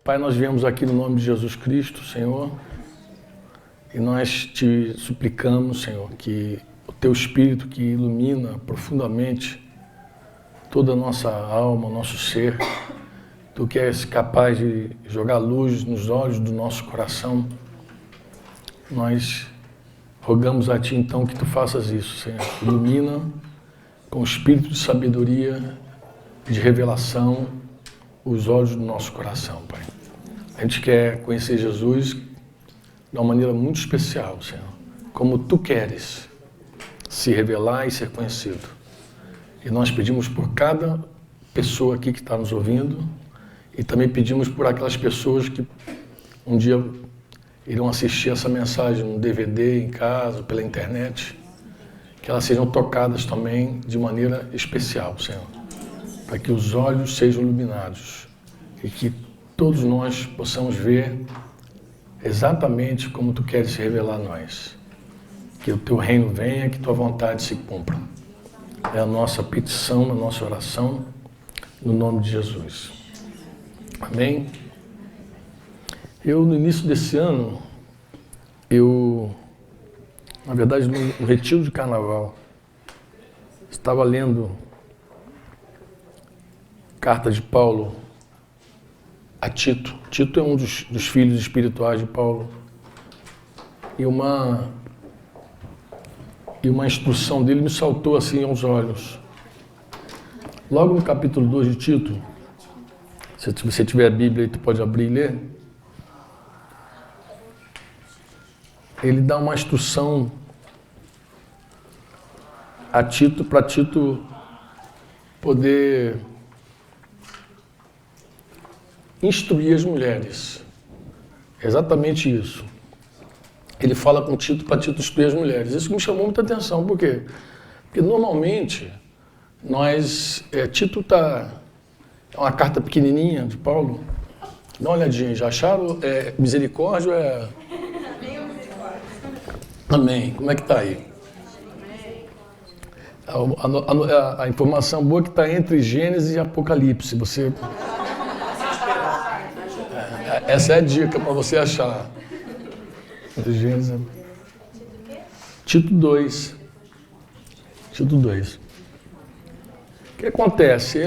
Pai, nós viemos aqui no nome de Jesus Cristo, Senhor, e nós te suplicamos, Senhor, que o Teu Espírito que ilumina profundamente toda a nossa alma, nosso ser, Tu que és capaz de jogar luz nos olhos do nosso coração, nós rogamos a Ti então que Tu faças isso, Senhor. Ilumina com o Espírito de sabedoria, de revelação, os olhos do nosso coração, Pai. A gente quer conhecer Jesus de uma maneira muito especial, Senhor. Como Tu queres se revelar e ser conhecido. E nós pedimos por cada pessoa aqui que está nos ouvindo e também pedimos por aquelas pessoas que um dia irão assistir essa mensagem no DVD, em casa, pela internet, que elas sejam tocadas também de maneira especial, Senhor. Para que os olhos sejam iluminados e que todos nós possamos ver exatamente como Tu queres se revelar a nós. Que o Teu reino venha, que Tua vontade se cumpra. É a nossa petição, a nossa oração, no nome de Jesus. Amém? No início desse ano, na verdade, no retiro de carnaval, estava lendo carta de Paulo a Tito. Tito é um dos filhos espirituais de Paulo. E uma instrução dele me saltou assim aos olhos. Logo no capítulo 2 de Tito, se você tiver a Bíblia aí, tu pode abrir e ler. Ele dá uma instrução a Tito, para Tito poder instruir as mulheres. Exatamente isso. Ele fala com Tito para Tito instruir as mulheres. Isso me chamou muita atenção. Por quê? Porque normalmente Tito é uma carta pequenininha de Paulo. Dá uma olhadinha, já acharam? Misericórdia ou é... Amém. Como é que está aí? A informação boa é que está entre Gênesis e Apocalipse. Essa é a dica para você achar. Gênesis. Tito 2. Tito 2. O que acontece?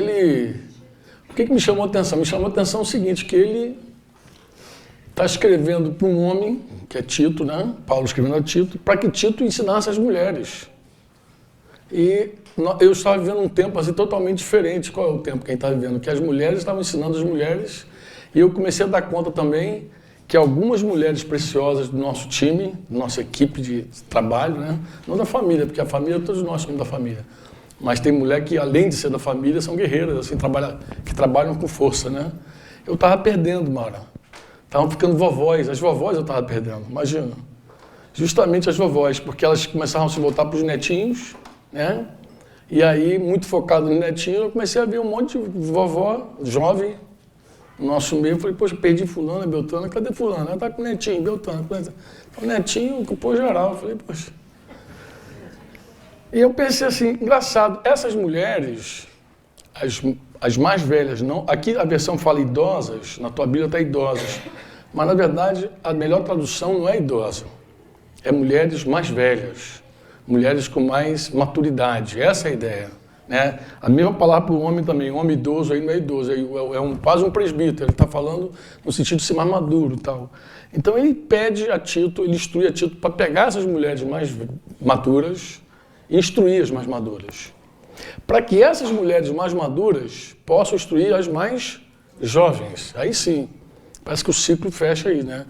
O que me chamou a atenção? Me chamou a atenção o seguinte, que ele está escrevendo para um homem, que é Tito, né? Paulo escrevendo a Tito, para que Tito ensinasse as mulheres. E eu estava vivendo um tempo assim totalmente diferente. Qual é o tempo que a gente está vivendo? Que as mulheres estavam ensinando as mulheres, e eu comecei a dar conta também que algumas mulheres preciosas do nosso time, da nossa equipe de trabalho, né? Não da família, porque a família, todos nós somos da família, mas tem mulher que, além de ser da família, são guerreiras, assim, que trabalham com força, né? Eu estava perdendo, Mara. Estavam ficando vovós. As vovós eu estava perdendo, imagina. Justamente as vovós, porque elas começaram a se voltar para os netinhos, né? E aí, muito focado no netinho, eu comecei a ver um monte de vovó jovem no nosso meio. Eu falei, poxa, perdi fulana, Beltrana, cadê fulana? Ela está com o netinho, Beltrana. O netinho ocupou geral. Eu falei, poxa. E eu pensei assim, engraçado, essas mulheres, as mais velhas, não, aqui a versão fala idosas, na tua Bíblia está idosas, mas na verdade a melhor tradução não é idosa, é mulheres mais velhas, mulheres com mais maturidade, essa é a ideia. Né? A mesma palavra para o homem também, homem idoso aí não é idoso, quase um presbítero, ele está falando no sentido de ser mais maduro e tal. Então ele pede a Tito, ele instrui a Tito para pegar essas mulheres mais maduras e instruir as mais maduras. Para que essas mulheres mais maduras possam instruir as mais jovens. Aí sim, parece que o ciclo fecha aí, né?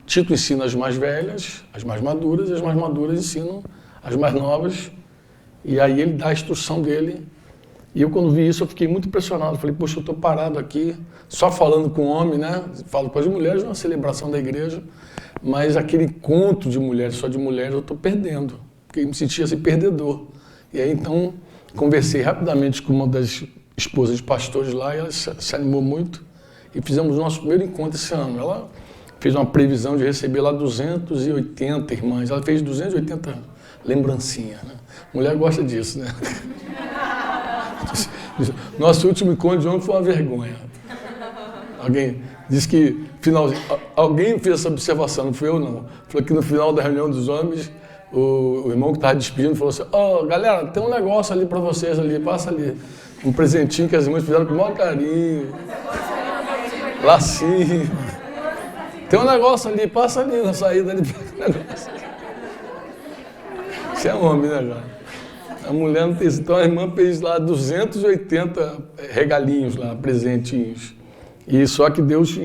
Tito ensina as mais velhas, as mais maduras, e as mais maduras ensinam as mais novas. E aí ele dá a instrução dele. E eu, quando vi isso, eu fiquei muito impressionado. Falei, poxa, eu estou parado aqui, só falando com o homem, né? Falo com as mulheres, numa celebração da igreja, mas aquele encontro de mulheres, só de mulheres, eu estou perdendo. Porque eu me sentia assim, perdedor. E aí, então, conversei rapidamente com uma das esposas de pastores lá, e ela se animou muito. E fizemos o nosso primeiro encontro esse ano. Ela fez uma previsão de receber lá 280 irmãs. Ela fez 280 lembrancinhas, né? Mulher gosta disso, né? Nosso último encontro de homem foi uma vergonha. Alguém disse que, finalzinho, alguém fez essa observação, não fui eu não. Falou que no final da reunião dos homens, o irmão que estava despedindo falou assim, galera, tem um negócio ali para vocês ali, passa ali. Um presentinho que as irmãs fizeram com o maior carinho. Lacinho. Tem um negócio ali, passa ali na saída ali. Você é homem, né, cara? A mulher não tem isso. Então a irmã fez lá 280 regalinhos lá, presentinhos. E só que Deus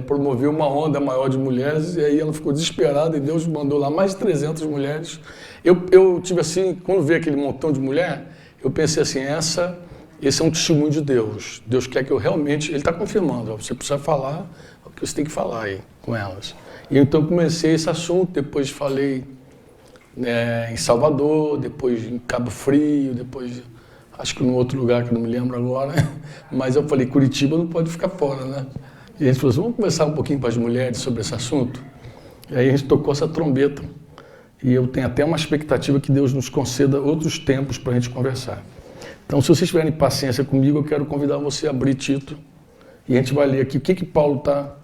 promoveu uma onda maior de mulheres, e aí ela ficou desesperada, e Deus mandou lá mais de 300 mulheres. Eu tive assim, quando vi aquele montão de mulher, eu pensei assim, esse é um testemunho de Deus. Deus quer que eu realmente, Ele está confirmando, você precisa falar o que você tem que falar aí com elas. E então comecei esse assunto, depois falei em Salvador, depois em Cabo Frio, depois acho que num outro lugar que eu não me lembro agora, mas eu falei, Curitiba não pode ficar fora, né? E a gente falou assim, vamos conversar um pouquinho com as mulheres sobre esse assunto? E aí a gente tocou essa trombeta. E eu tenho até uma expectativa que Deus nos conceda outros tempos para a gente conversar. Então, se vocês tiverem paciência comigo, eu quero convidar você a abrir Tito e a gente vai ler aqui o que Paulo está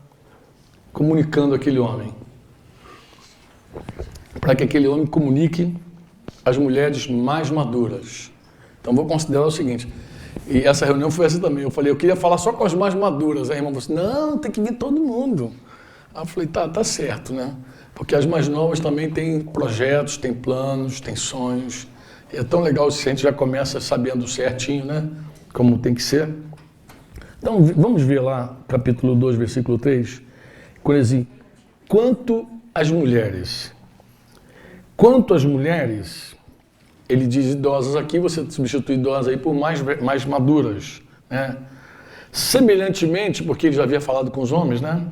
comunicando àquele homem. Para que aquele homem comunique às mulheres mais maduras. Então, vou considerar o seguinte, e essa reunião foi assim também, eu falei, eu queria falar só com as mais maduras. Aí a irmã falou assim, não, tem que vir todo mundo. Aí eu falei, tá certo, né? Porque as mais novas também têm projetos, têm planos, têm sonhos. E é tão legal se a gente já começa sabendo certinho, né? Como tem que ser. Então, vamos ver lá, capítulo 2, versículo 3. Quando ele diz, quanto às mulheres, ele diz idosas aqui, você substitui idosas aí por mais maduras, né? Semelhantemente, porque ele já havia falado com os homens, né?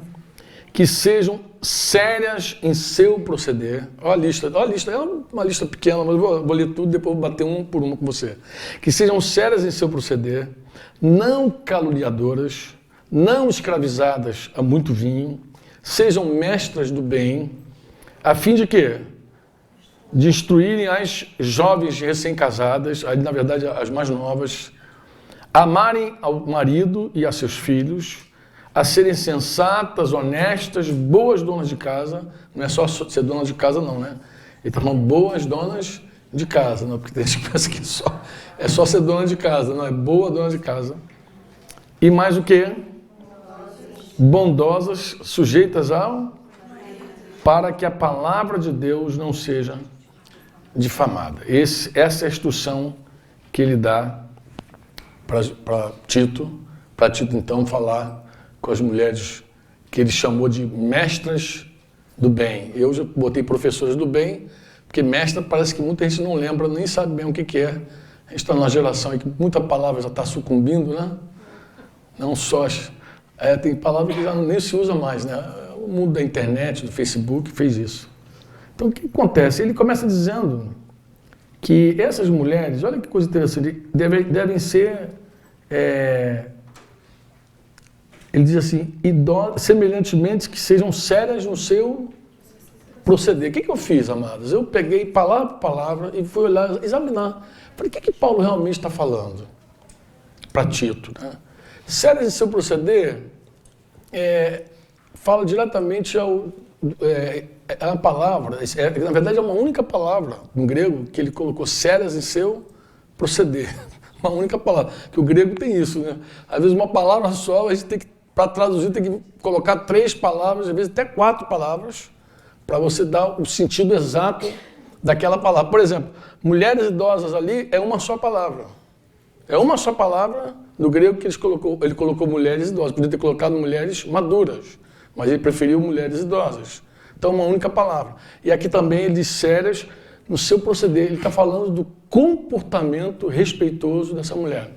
Que sejam sérias em seu proceder. Olha a lista, é uma lista pequena, mas eu vou ler tudo, depois vou bater uma por uma com você. Que sejam sérias em seu proceder, não caluniadoras, não escravizadas a muito vinho, sejam mestras do bem, a fim de quê? De instruírem as jovens recém-casadas, na verdade as mais novas, amarem ao marido e a seus filhos, a serem sensatas, honestas, boas donas de casa. Não é só ser dona de casa não, né? Ele está falando boas donas de casa, não, porque tem gente que pensa que é só ser dona de casa, não, é boa dona de casa. E mais o quê? Bondosas, sujeitas para que a palavra de Deus não seja difamada. Essa é a instrução que ele dá para Tito então falar com as mulheres que ele chamou de mestras do bem. Eu já botei professoras do bem, porque mestra parece que muita gente não lembra, nem sabe bem o que é. A gente está numa geração em que muita palavra já está sucumbindo, né? Não só... tem palavra que já nem se usa mais, né? O mundo da internet, do Facebook, fez isso. Então, o que acontece? Ele começa dizendo que essas mulheres, olha que coisa interessante, devem ser... Ele diz assim, semelhantemente que sejam sérias no seu proceder. O que eu fiz, amadas? Eu peguei palavra por palavra e fui olhar, examinar. Falei, o que Paulo realmente está falando para Tito? Né? Sérias em seu proceder fala diretamente a palavra, na verdade é uma única palavra no grego que ele colocou, sérias em seu proceder. Uma única palavra, que o grego tem isso, né? Às vezes uma palavra só, a gente tem que, para traduzir, tem que colocar 3 palavras, às vezes até 4 palavras, para você dar o sentido exato daquela palavra. Por exemplo, mulheres idosas ali é uma só palavra. É uma só palavra no grego que ele colocou mulheres idosas. Podia ter colocado mulheres maduras, mas ele preferiu mulheres idosas. Então, uma única palavra. E aqui também ele diz sérias no seu proceder. Ele está falando do comportamento respeitoso dessa mulher.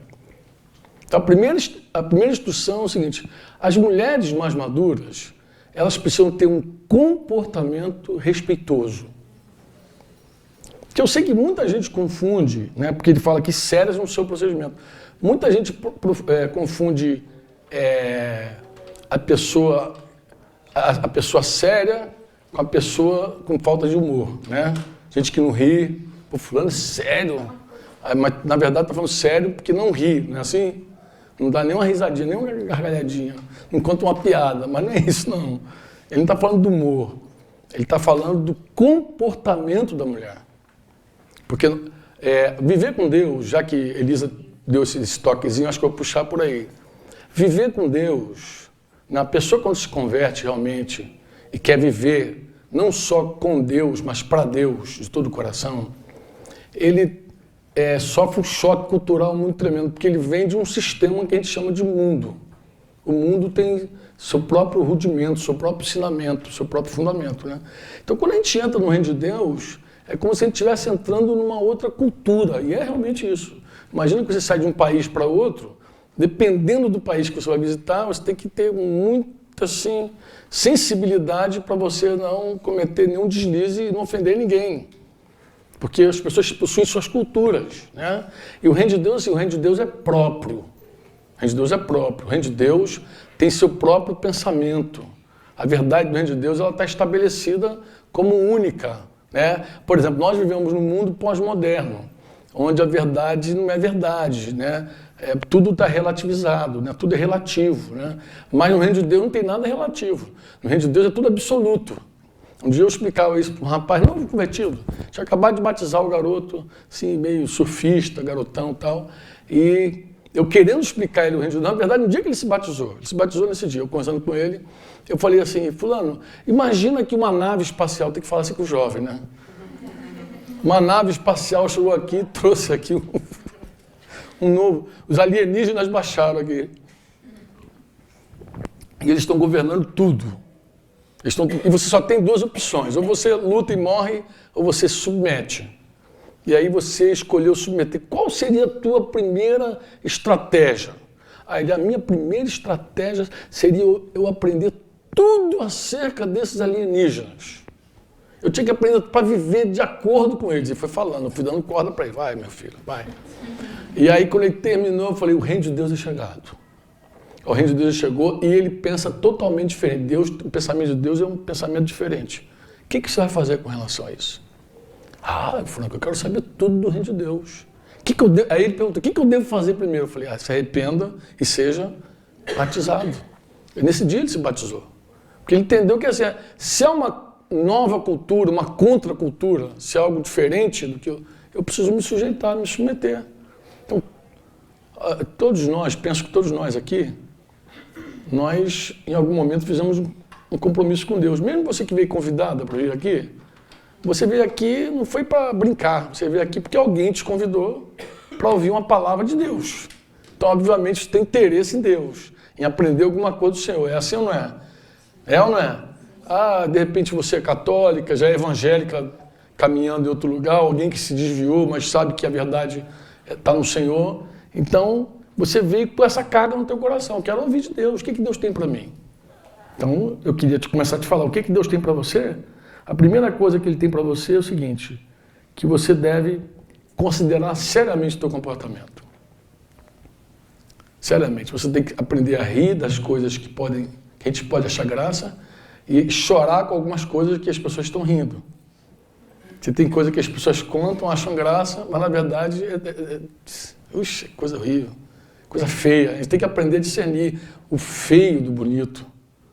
Então, a primeira instrução é o seguinte, as mulheres mais maduras, elas precisam ter um comportamento respeitoso. Que eu sei que muita gente confunde, né, porque ele fala que sérias no seu procedimento. Muita gente confunde a pessoa séria com a pessoa com falta de humor, né? Gente que não ri, pô, fulano é sério. Mas, na verdade, está falando sério porque não ri, não é assim? não dá nem uma risadinha, nem uma gargalhadinha, não conta uma piada, mas não é isso não. Ele não está falando do humor, ele está falando do comportamento da mulher. Porque viver com Deus, já que Elisa deu esse toquezinho, acho que eu vou puxar por aí. Viver com Deus, na pessoa quando se converte realmente e quer viver não só com Deus, mas para Deus, de todo o coração, ele sofre um choque cultural muito tremendo, porque ele vem de um sistema que a gente chama de mundo. O mundo tem seu próprio rudimento, seu próprio ensinamento, seu próprio fundamento, né? Então, quando a gente entra no reino de Deus, é como se a gente estivesse entrando numa outra cultura, e é realmente isso. Imagina que você sai de um país para outro, dependendo do país que você vai visitar, você tem que ter muita assim, sensibilidade para você não cometer nenhum deslize e não ofender ninguém. Porque as pessoas possuem suas culturas, né? E o reino de Deus, assim, o reino de Deus é próprio. O reino de Deus é próprio. O reino de Deus tem seu próprio pensamento. A verdade do reino de Deus ela está estabelecida como única, né? Por exemplo, nós vivemos num mundo pós-moderno, onde a verdade não é verdade, né? Tudo está relativizado, né? Tudo é relativo, né? Mas no reino de Deus não tem nada relativo. No reino de Deus é tudo absoluto. Um dia eu explicava isso para um rapaz novo convertido. Tinha acabado de batizar o garoto, assim, meio surfista, garotão e tal. E eu querendo explicar ele o reino de Deus, na verdade, no dia que ele se batizou nesse dia, eu conversando com ele, eu falei assim, fulano, imagina que uma nave espacial, tem que falar assim com o jovem, né? Uma nave espacial chegou aqui, trouxe aqui um novo, os alienígenas baixaram aqui. E eles estão governando tudo. E você só tem duas opções, ou você luta e morre, ou você se submete. E aí você escolheu submeter. Qual seria a tua primeira estratégia? Aí a minha primeira estratégia seria eu aprender tudo acerca desses alienígenas. Eu tinha que aprender para viver de acordo com eles. E foi falando, eu fui dando corda para ele. Vai, meu filho, vai. E aí quando ele terminou, eu falei, o reino de Deus é chegado. O reino de Deus chegou e ele pensa totalmente diferente. O pensamento de Deus é um pensamento diferente. O que você vai fazer com relação a isso? Franco, eu quero saber tudo do reino de Deus. Aí ele perguntou, o que eu devo fazer primeiro? Eu falei, se arrependa e seja batizado. E nesse dia ele se batizou. Porque ele entendeu que assim, se é uma nova cultura, uma contracultura, se é algo diferente do que eu preciso me sujeitar, me submeter. Então, todos nós, penso que todos nós aqui, nós, em algum momento, fizemos um compromisso com Deus. Mesmo você que veio convidada para vir aqui, você veio aqui não foi para brincar, você veio aqui porque alguém te convidou para ouvir uma palavra de Deus. Então, obviamente, você tem interesse em Deus, em aprender alguma coisa do Senhor. É assim ou não é? É ou não é? De repente você é católica, já é evangélica, caminhando em outro lugar, alguém que se desviou, mas sabe que a verdade está no Senhor. Então, você veio com essa carga no teu coração. Eu quero ouvir de Deus. O que Deus tem para mim? Então, eu queria começar a te falar. O que Deus tem para você? A primeira coisa que Ele tem para você é o seguinte, que você deve considerar seriamente o teu comportamento. Seriamente. Você tem que aprender a rir das coisas que a gente pode achar graça e chorar com algumas coisas que as pessoas estão rindo. Você tem coisa que as pessoas contam, acham graça, mas na verdade coisa horrível, coisa feia. A gente tem que aprender a discernir o feio do bonito,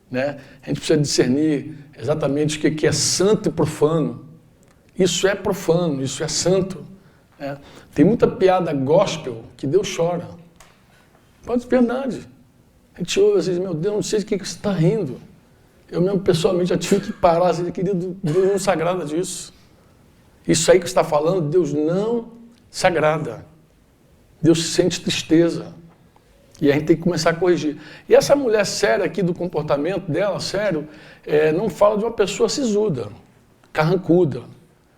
né? A gente precisa discernir exatamente o que é santo e profano. Isso é profano, isso é santo, né? Tem muita piada gospel que Deus chora. Pode ser verdade. A gente ouve às vezes, meu Deus, não sei de que você está rindo. Eu mesmo pessoalmente já tive que parar, assim, querido, Deus não se agrada disso. Isso aí que você está falando, Deus não se agrada. Deus sente tristeza. E a gente tem que começar a corrigir. E essa mulher séria aqui do comportamento dela, sério, não fala de uma pessoa sisuda, carrancuda.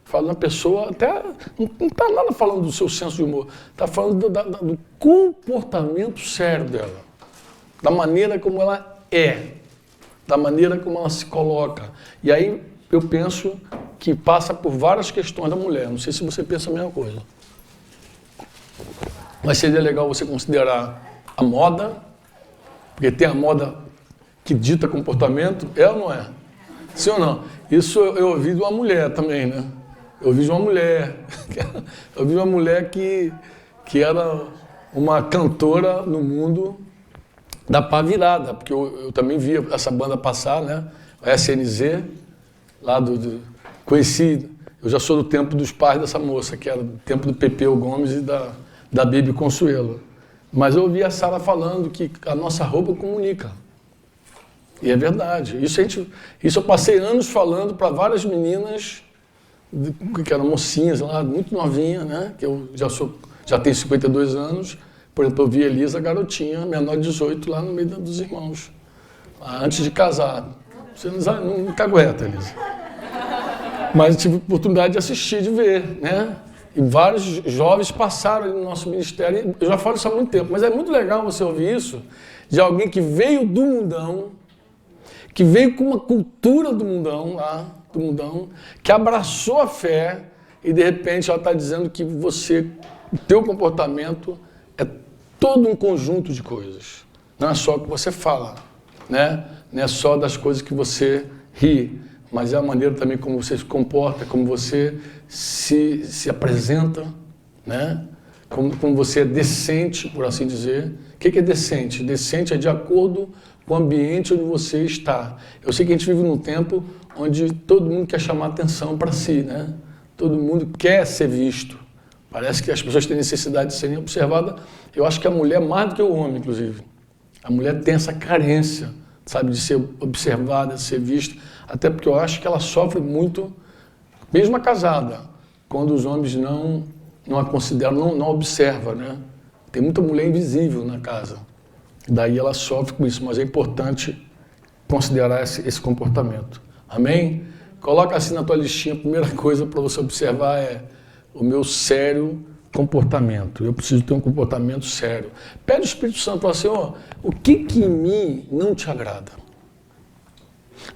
Fala de uma pessoa, até não está nada falando do seu senso de humor, está falando do comportamento sério dela, da maneira como ela é, da maneira como ela se coloca. E aí eu penso que passa por várias questões da mulher. Não sei se você pensa a mesma coisa. Mas seria legal você considerar a moda, porque tem a moda que dita comportamento, é ou não é? Sim ou não? Isso eu ouvi de uma mulher também, né? Eu ouvi de uma mulher que era uma cantora no mundo da pá virada, porque eu também via essa banda passar, né? A SNZ, lá conheci, eu já sou do tempo dos pais dessa moça, que era do tempo do Pepeu Gomes e da Bibi Consuelo. Mas eu ouvi a Sara falando que a nossa roupa comunica. E é verdade. Isso eu passei anos falando para várias meninas, que eram mocinhas lá, muito novinhas, né? Que eu já tenho 52 anos. Por exemplo, eu vi a Elisa, garotinha, menor de 18, lá no meio dos irmãos, antes de casar. Você não cagueta, Elisa. Mas eu tive oportunidade de assistir, de ver, né? E vários jovens passaram ali no nosso ministério. Eu já falo isso há muito tempo, mas é muito legal você ouvir isso de alguém que veio do mundão, que veio com uma cultura do mundão lá, do mundão, que abraçou a fé e de repente ela está dizendo que o teu comportamento é todo um conjunto de coisas. Não é só o que você fala, né? Não é só das coisas que você ri, mas é a maneira também como você se comporta, como você se apresenta, né? Como você é decente, por assim dizer. O que é decente? Decente é de acordo com o ambiente onde você está. Eu sei que a gente vive num tempo onde todo mundo quer chamar atenção para si, né? Todo mundo quer ser visto. Parece que as pessoas têm necessidade de serem observadas. Eu acho que a mulher, mais do que o homem, inclusive, a mulher tem essa carência, sabe, de ser observada, de ser vista, até porque eu acho que ela sofre muito, mesmo a casada, quando os homens não a consideram, não observam, né? Tem muita mulher invisível na casa. Daí ela sofre com isso, mas é importante considerar esse comportamento. Amém? Coloca assim na tua listinha, a primeira coisa para você observar é o meu sério comportamento. Eu preciso ter um comportamento sério. Pede o Espírito Santo para Senhor, o que em mim não te agrada?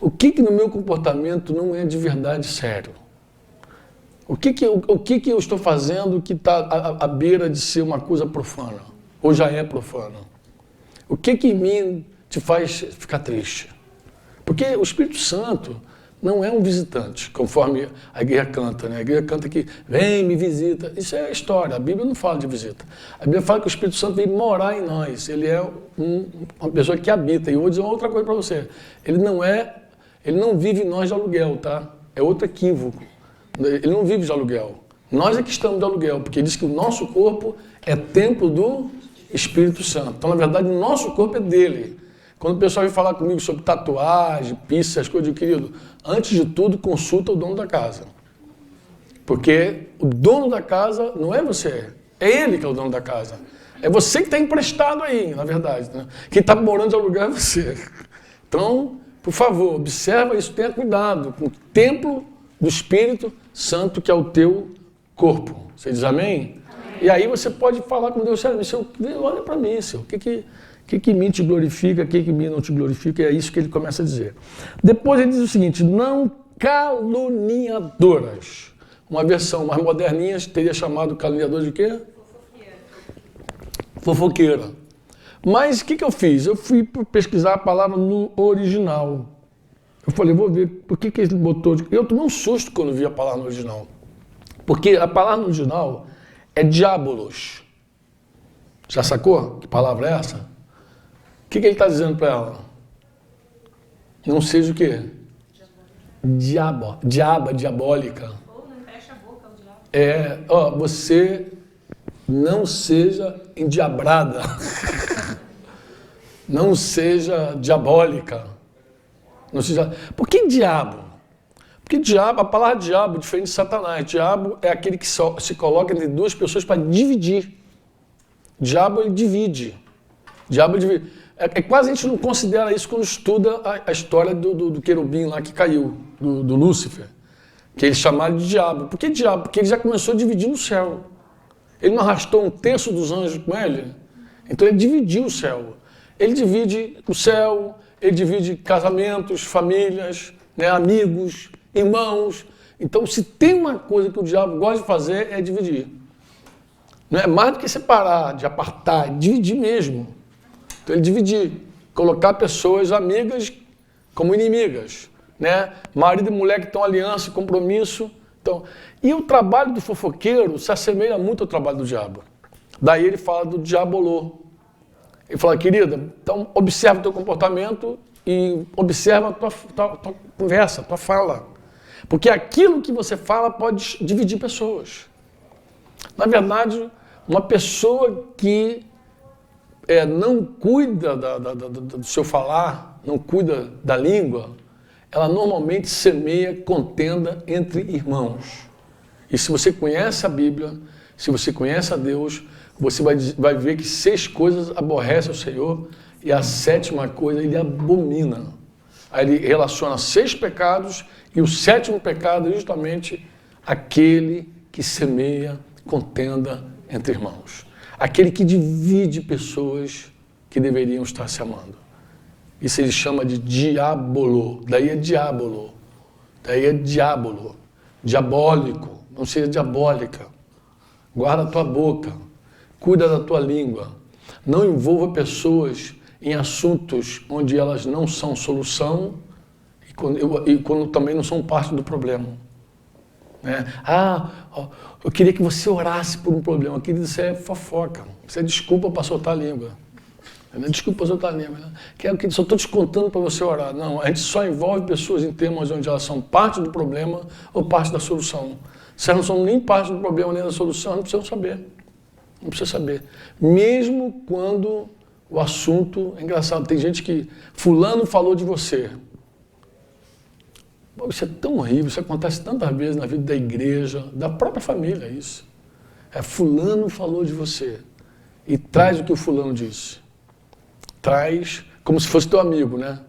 O que no meu comportamento não é de verdade sério? O que eu estou fazendo que está à beira de ser uma coisa profana? Ou já é profana? O que em mim te faz ficar triste? Porque o Espírito Santo não é um visitante, conforme a igreja canta, né? A igreja canta que vem, me visita. Isso é história, a Bíblia não fala de visita. A Bíblia fala que o Espírito Santo vem morar em nós. Ele é uma pessoa que habita. E eu vou dizer uma outra coisa para você. Ele não vive em nós de aluguel, tá? É outro equívoco. Ele não vive de aluguel. Nós é que estamos de aluguel, porque diz que o nosso corpo é templo do Espírito Santo. Então, na verdade, o nosso corpo é dele. Quando o pessoal vem falar comigo sobre tatuagem, pizza, as coisas, querido, antes de tudo, consulta o dono da casa. Porque o dono da casa não é você, é ele que é o dono da casa. É você que está emprestado aí, na verdade. Né? Quem está morando de aluguel é você. Então, por favor, observa isso, tenha cuidado com o templo do Espírito Santo, que é o teu corpo. Você diz amém? Amém. E aí você pode falar com Deus, Senhor, olha para mim, Senhor, o que em mim te glorifica, o que em mim não te glorifica, e é isso que ele começa a dizer. Depois ele diz o seguinte, não caluniadoras. Uma versão mais moderninha teria chamado caluniador de quê? Fofoqueira. Mas o que eu fiz? Eu fui pesquisar a palavra no original. Eu falei, vou ver por que ele botou... Eu tomei um susto quando vi a palavra no original. Porque a palavra no original é diabolos. Já sacou que palavra é essa? O que ele está dizendo para ela? Não seja o quê? Diabólica. Ou não fecha a boca ao diabo. Você não seja endiabrada. Não seja diabólica. Não seja... Por que diabo? Porque diabo, a palavra diabo é diferente de Satanás. Diabo é aquele que se coloca entre duas pessoas para dividir. Diabo, ele divide. Diabo divide. Quase a gente não considera isso quando estuda a história do querubim lá que caiu, do Lúcifer, que eles chamaram de diabo. Por que diabo? Porque ele já começou a dividir no céu. Ele não arrastou um terço dos anjos com ele? Então ele dividiu o céu. Ele divide o céu, ele divide casamentos, famílias, né, amigos, irmãos. Então, se tem uma coisa que o diabo gosta de fazer, é dividir. Não é mais do que separar, de apartar, é dividir mesmo. Então, ele dividir, colocar pessoas amigas como inimigas, né? Marido e mulher que estão aliança e compromisso. Então, e o trabalho do fofoqueiro se assemelha muito ao trabalho do diabo. Daí ele fala do diabolô. Ele fala, querida, então observa o teu comportamento e observa a tua conversa, a tua fala. Porque aquilo que você fala pode dividir pessoas. Na verdade, uma pessoa que não cuida do seu falar, não cuida da língua, ela normalmente semeia contenda entre irmãos. E se você conhece a Bíblia, se você conhece a Deus, você vai ver que 6 coisas aborrece o Senhor e a 7ª coisa ele abomina. Aí ele relaciona 6 pecados e o 7º pecado é justamente aquele que semeia contenda entre irmãos. Aquele que divide pessoas que deveriam estar se amando. Isso ele chama de diabolô. Daí é diabolo. Daí é diabolo. Diabólico. Não seja diabólica. Guarda a tua boca. Cuida da tua língua. Não envolva pessoas em assuntos onde elas não são solução e quando também não são parte do problema. Eu queria que você orasse por um problema. Querido, isso é fofoca. Isso é desculpa para soltar a língua. Desculpa para soltar a língua. Só estou te contando para você orar. Não, a gente só envolve pessoas em temas onde elas são parte do problema ou parte da solução. Se elas não são nem parte do problema nem da solução, não precisam saber. Não precisa saber. Mesmo quando o assunto é engraçado. Tem gente que, fulano falou de você. Pô, isso é tão horrível, isso acontece tantas vezes na vida da igreja, da própria família, isso. Fulano falou de você. E traz o que o fulano disse. Traz como se fosse teu amigo, né?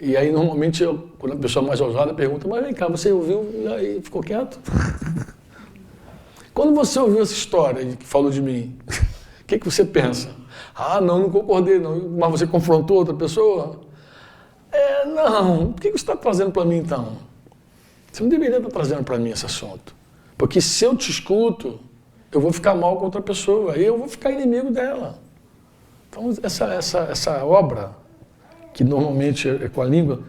E aí, normalmente, quando a pessoa mais ousada pergunta, mas vem cá, você ouviu e aí ficou quieto? Quando você ouviu essa história que falou de mim, o que você pensa? Não concordei, não. Mas você confrontou outra pessoa? Não. Por que você está trazendo para mim, então? Você não deveria estar trazendo para mim esse assunto. Porque se eu te escuto, eu vou ficar mal com outra pessoa. Aí eu vou ficar inimigo dela. Então, essa obra, que normalmente é com a língua,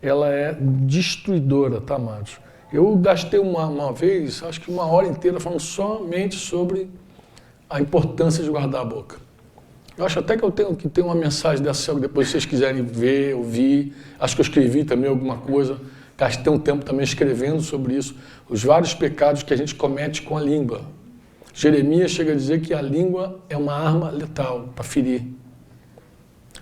ela é destruidora, tá, amados? Eu gastei uma vez, acho que 1 hora inteira, falando somente sobre a importância de guardar a boca. Eu acho até que eu tenho que ter uma mensagem dessa, depois se vocês quiserem ver, ouvir. Acho que eu escrevi também alguma coisa. Gastei um tempo também escrevendo sobre isso. Os vários pecados que a gente comete com a língua. Jeremias chega a dizer que a língua é uma arma letal para ferir.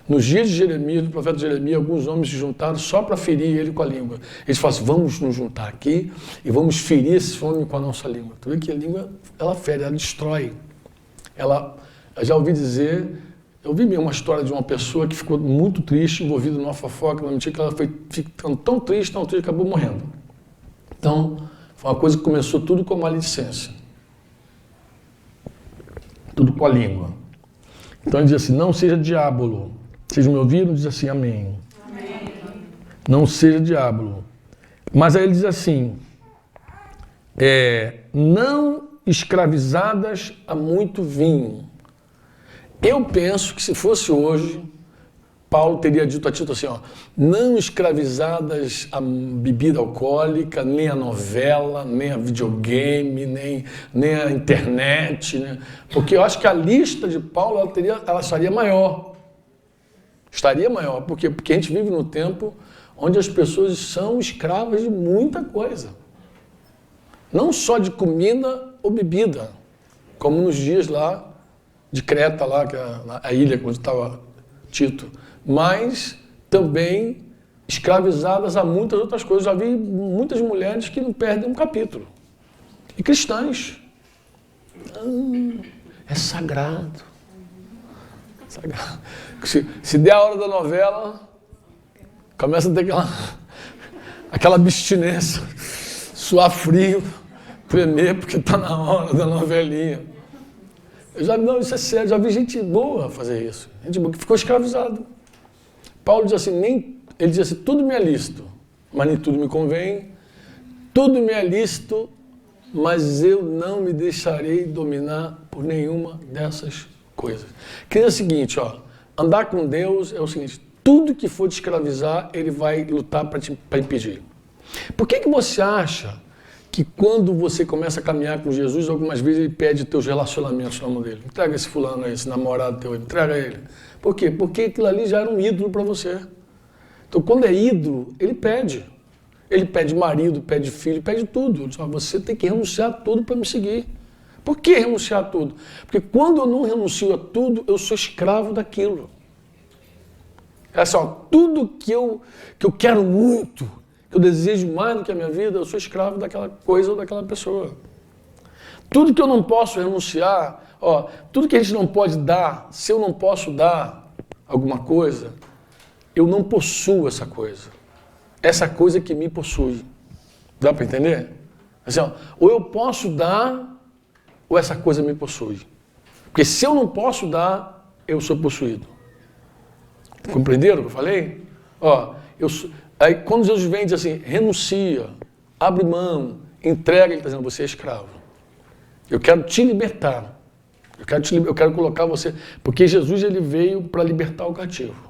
Nos dias de Jeremias, do profeta Jeremias, alguns homens se juntaram só para ferir ele com a língua. Eles falam assim, vamos nos juntar aqui e vamos ferir esse homem com a nossa língua. Tu vê que a língua, ela fere, ela destrói. Eu já ouvi dizer, eu vi mesmo uma história de uma pessoa que ficou muito triste, envolvida numa fofoca, numa mentira, que ela foi ficando tão triste, que acabou morrendo. Então, foi uma coisa que começou tudo com a maledicência. Tudo com a língua. Então ele diz assim, não seja diabolo. Vocês me ouviram? Diz assim, amém. Amém. Não seja diabolo. Mas aí ele diz assim, não escravizadas a muito vinho. Eu penso que se fosse hoje, Paulo teria dito a Tito assim, não escravizadas a bebida alcoólica, nem a novela, nem a videogame, nem a internet, né? Porque eu acho que a lista de Paulo, ela estaria maior. Estaria maior, porque a gente vive num tempo onde as pessoas são escravas de muita coisa. Não só de comida ou bebida, como nos dias lá de Creta, lá, que a ilha onde estava Tito, mas também escravizadas a muitas outras coisas. Já vi muitas mulheres que não perdem um capítulo. E cristãs. É sagrado. Sagrado. Se der a hora da novela, começa a ter aquela abstinência, suar frio, tremer, porque está na hora da novelinha. Não, isso é sério, já vi gente boa fazer isso. Gente boa que ficou escravizada. Paulo diz assim, ele diz assim, tudo me é lícito, mas nem tudo me convém. Tudo me é lícito, mas eu não me deixarei dominar por nenhuma dessas coisas. Quer dizer o seguinte, andar com Deus é o seguinte, tudo que for te escravizar, ele vai lutar para impedir. Por que você acha que quando você começa a caminhar com Jesus, algumas vezes ele pede teus relacionamentos na mão dele. Entrega esse fulano aí, esse namorado teu, entrega ele. Por quê? Porque aquilo ali já era um ídolo para você. Então, quando é ídolo, ele pede. Ele pede marido, pede filho, pede tudo. Ele diz, você tem que renunciar a tudo para me seguir. Por que renunciar a tudo? Porque quando eu não renuncio a tudo, eu sou escravo daquilo. É assim, tudo que eu quero muito, que eu desejo mais do que a minha vida, eu sou escravo daquela coisa ou daquela pessoa. Tudo que eu não posso renunciar, tudo que a gente não pode dar, se eu não posso dar alguma coisa, eu não possuo essa coisa. Essa coisa que me possui. Dá para entender? Assim, ou eu posso dar, ou essa coisa me possui. Porque se eu não posso dar, eu sou possuído. Compreenderam o que eu falei? Aí quando Jesus vem e diz assim, renuncia, abre mão, entrega, ele está dizendo, você é escravo. Eu quero te libertar. Eu quero colocar você... Porque Jesus ele veio para libertar o cativo.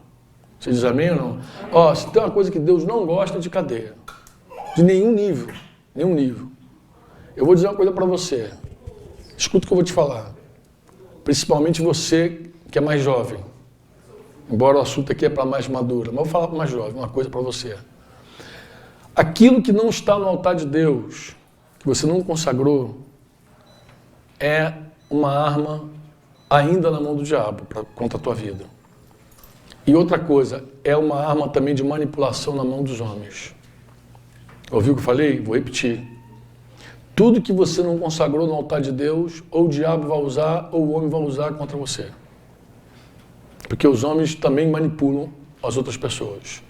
Você diz amém ou não? Se tem uma coisa que Deus não gosta de cadeia. De nenhum nível. Nenhum nível. Eu vou dizer uma coisa para você. Escuta o que eu vou te falar. Principalmente você que é mais jovem. Embora o assunto aqui é para mais madura. Mas eu vou falar para mais jovem, uma coisa para você. Aquilo que não está no altar de Deus, que você não consagrou, é uma arma ainda na mão do diabo contra a tua vida. E outra coisa, é uma arma também de manipulação na mão dos homens. Ouviu o que eu falei? Vou repetir. Tudo que você não consagrou no altar de Deus, ou o diabo vai usar, ou o homem vai usar contra você. Porque os homens também manipulam as outras pessoas.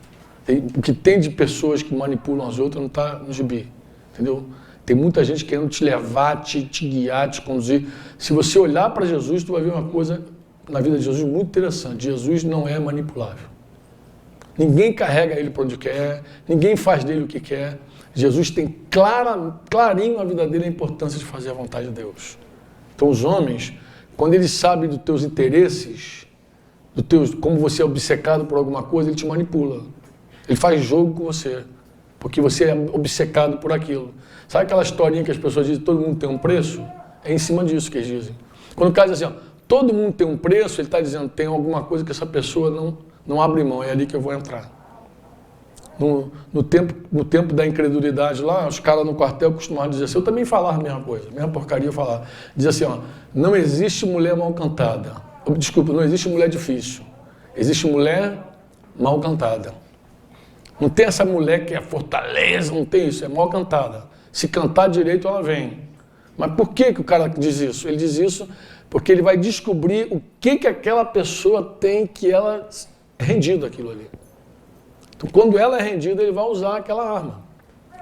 O que tem de pessoas que manipulam as outras não está no gibi. Entendeu? Tem muita gente querendo te levar, te guiar, te conduzir. Se você olhar para Jesus, tu vai ver uma coisa na vida de Jesus muito interessante. Jesus não é manipulável. Ninguém carrega ele para onde quer, ninguém faz dele o que quer. Jesus tem clarinho na vida dele a importância de fazer a vontade de Deus. Então os homens, quando eles sabem dos teus interesses, como você é obcecado por alguma coisa, ele te manipula. Ele faz jogo com você, porque você é obcecado por aquilo. Sabe aquela historinha que as pessoas dizem, todo mundo tem um preço? É em cima disso que eles dizem. Quando o cara diz assim, todo mundo tem um preço, ele está dizendo, tem alguma coisa que essa pessoa não abre mão, é ali que eu vou entrar. No tempo da incredulidade lá, os caras no quartel costumavam dizer assim, eu também falava a mesma coisa, a mesma porcaria eu falava. Dizia assim, não existe mulher mal cantada. Desculpa, não existe mulher difícil. Existe mulher mal cantada. Não tem essa mulher que é fortaleza, não tem isso, é mal cantada. Se cantar direito, ela vem. Mas por que o cara diz isso? Ele diz isso porque ele vai descobrir o que aquela pessoa tem que ela é rendida aquilo ali. Então, quando ela é rendida, ele vai usar aquela arma.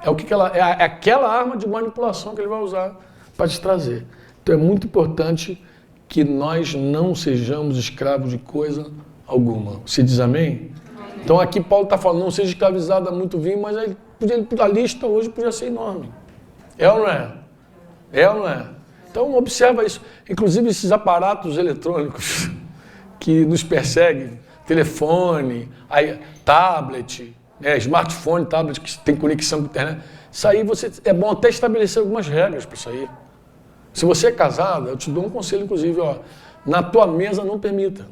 É aquela arma de manipulação que ele vai usar para te trazer. Então, é muito importante que nós não sejamos escravos de coisa alguma. Você diz amém? Então, aqui Paulo está falando, não seja escravizado a muito vinho, mas a lista hoje podia ser enorme. É ou não é? É ou não é? Então, observa isso. Inclusive, esses aparatos eletrônicos que nos perseguem, telefone, tablet, smartphone, tablet que tem conexão com a internet. Isso aí é bom até estabelecer algumas regras para isso aí. Se você é casado, eu te dou um conselho, inclusive, na tua mesa não permita.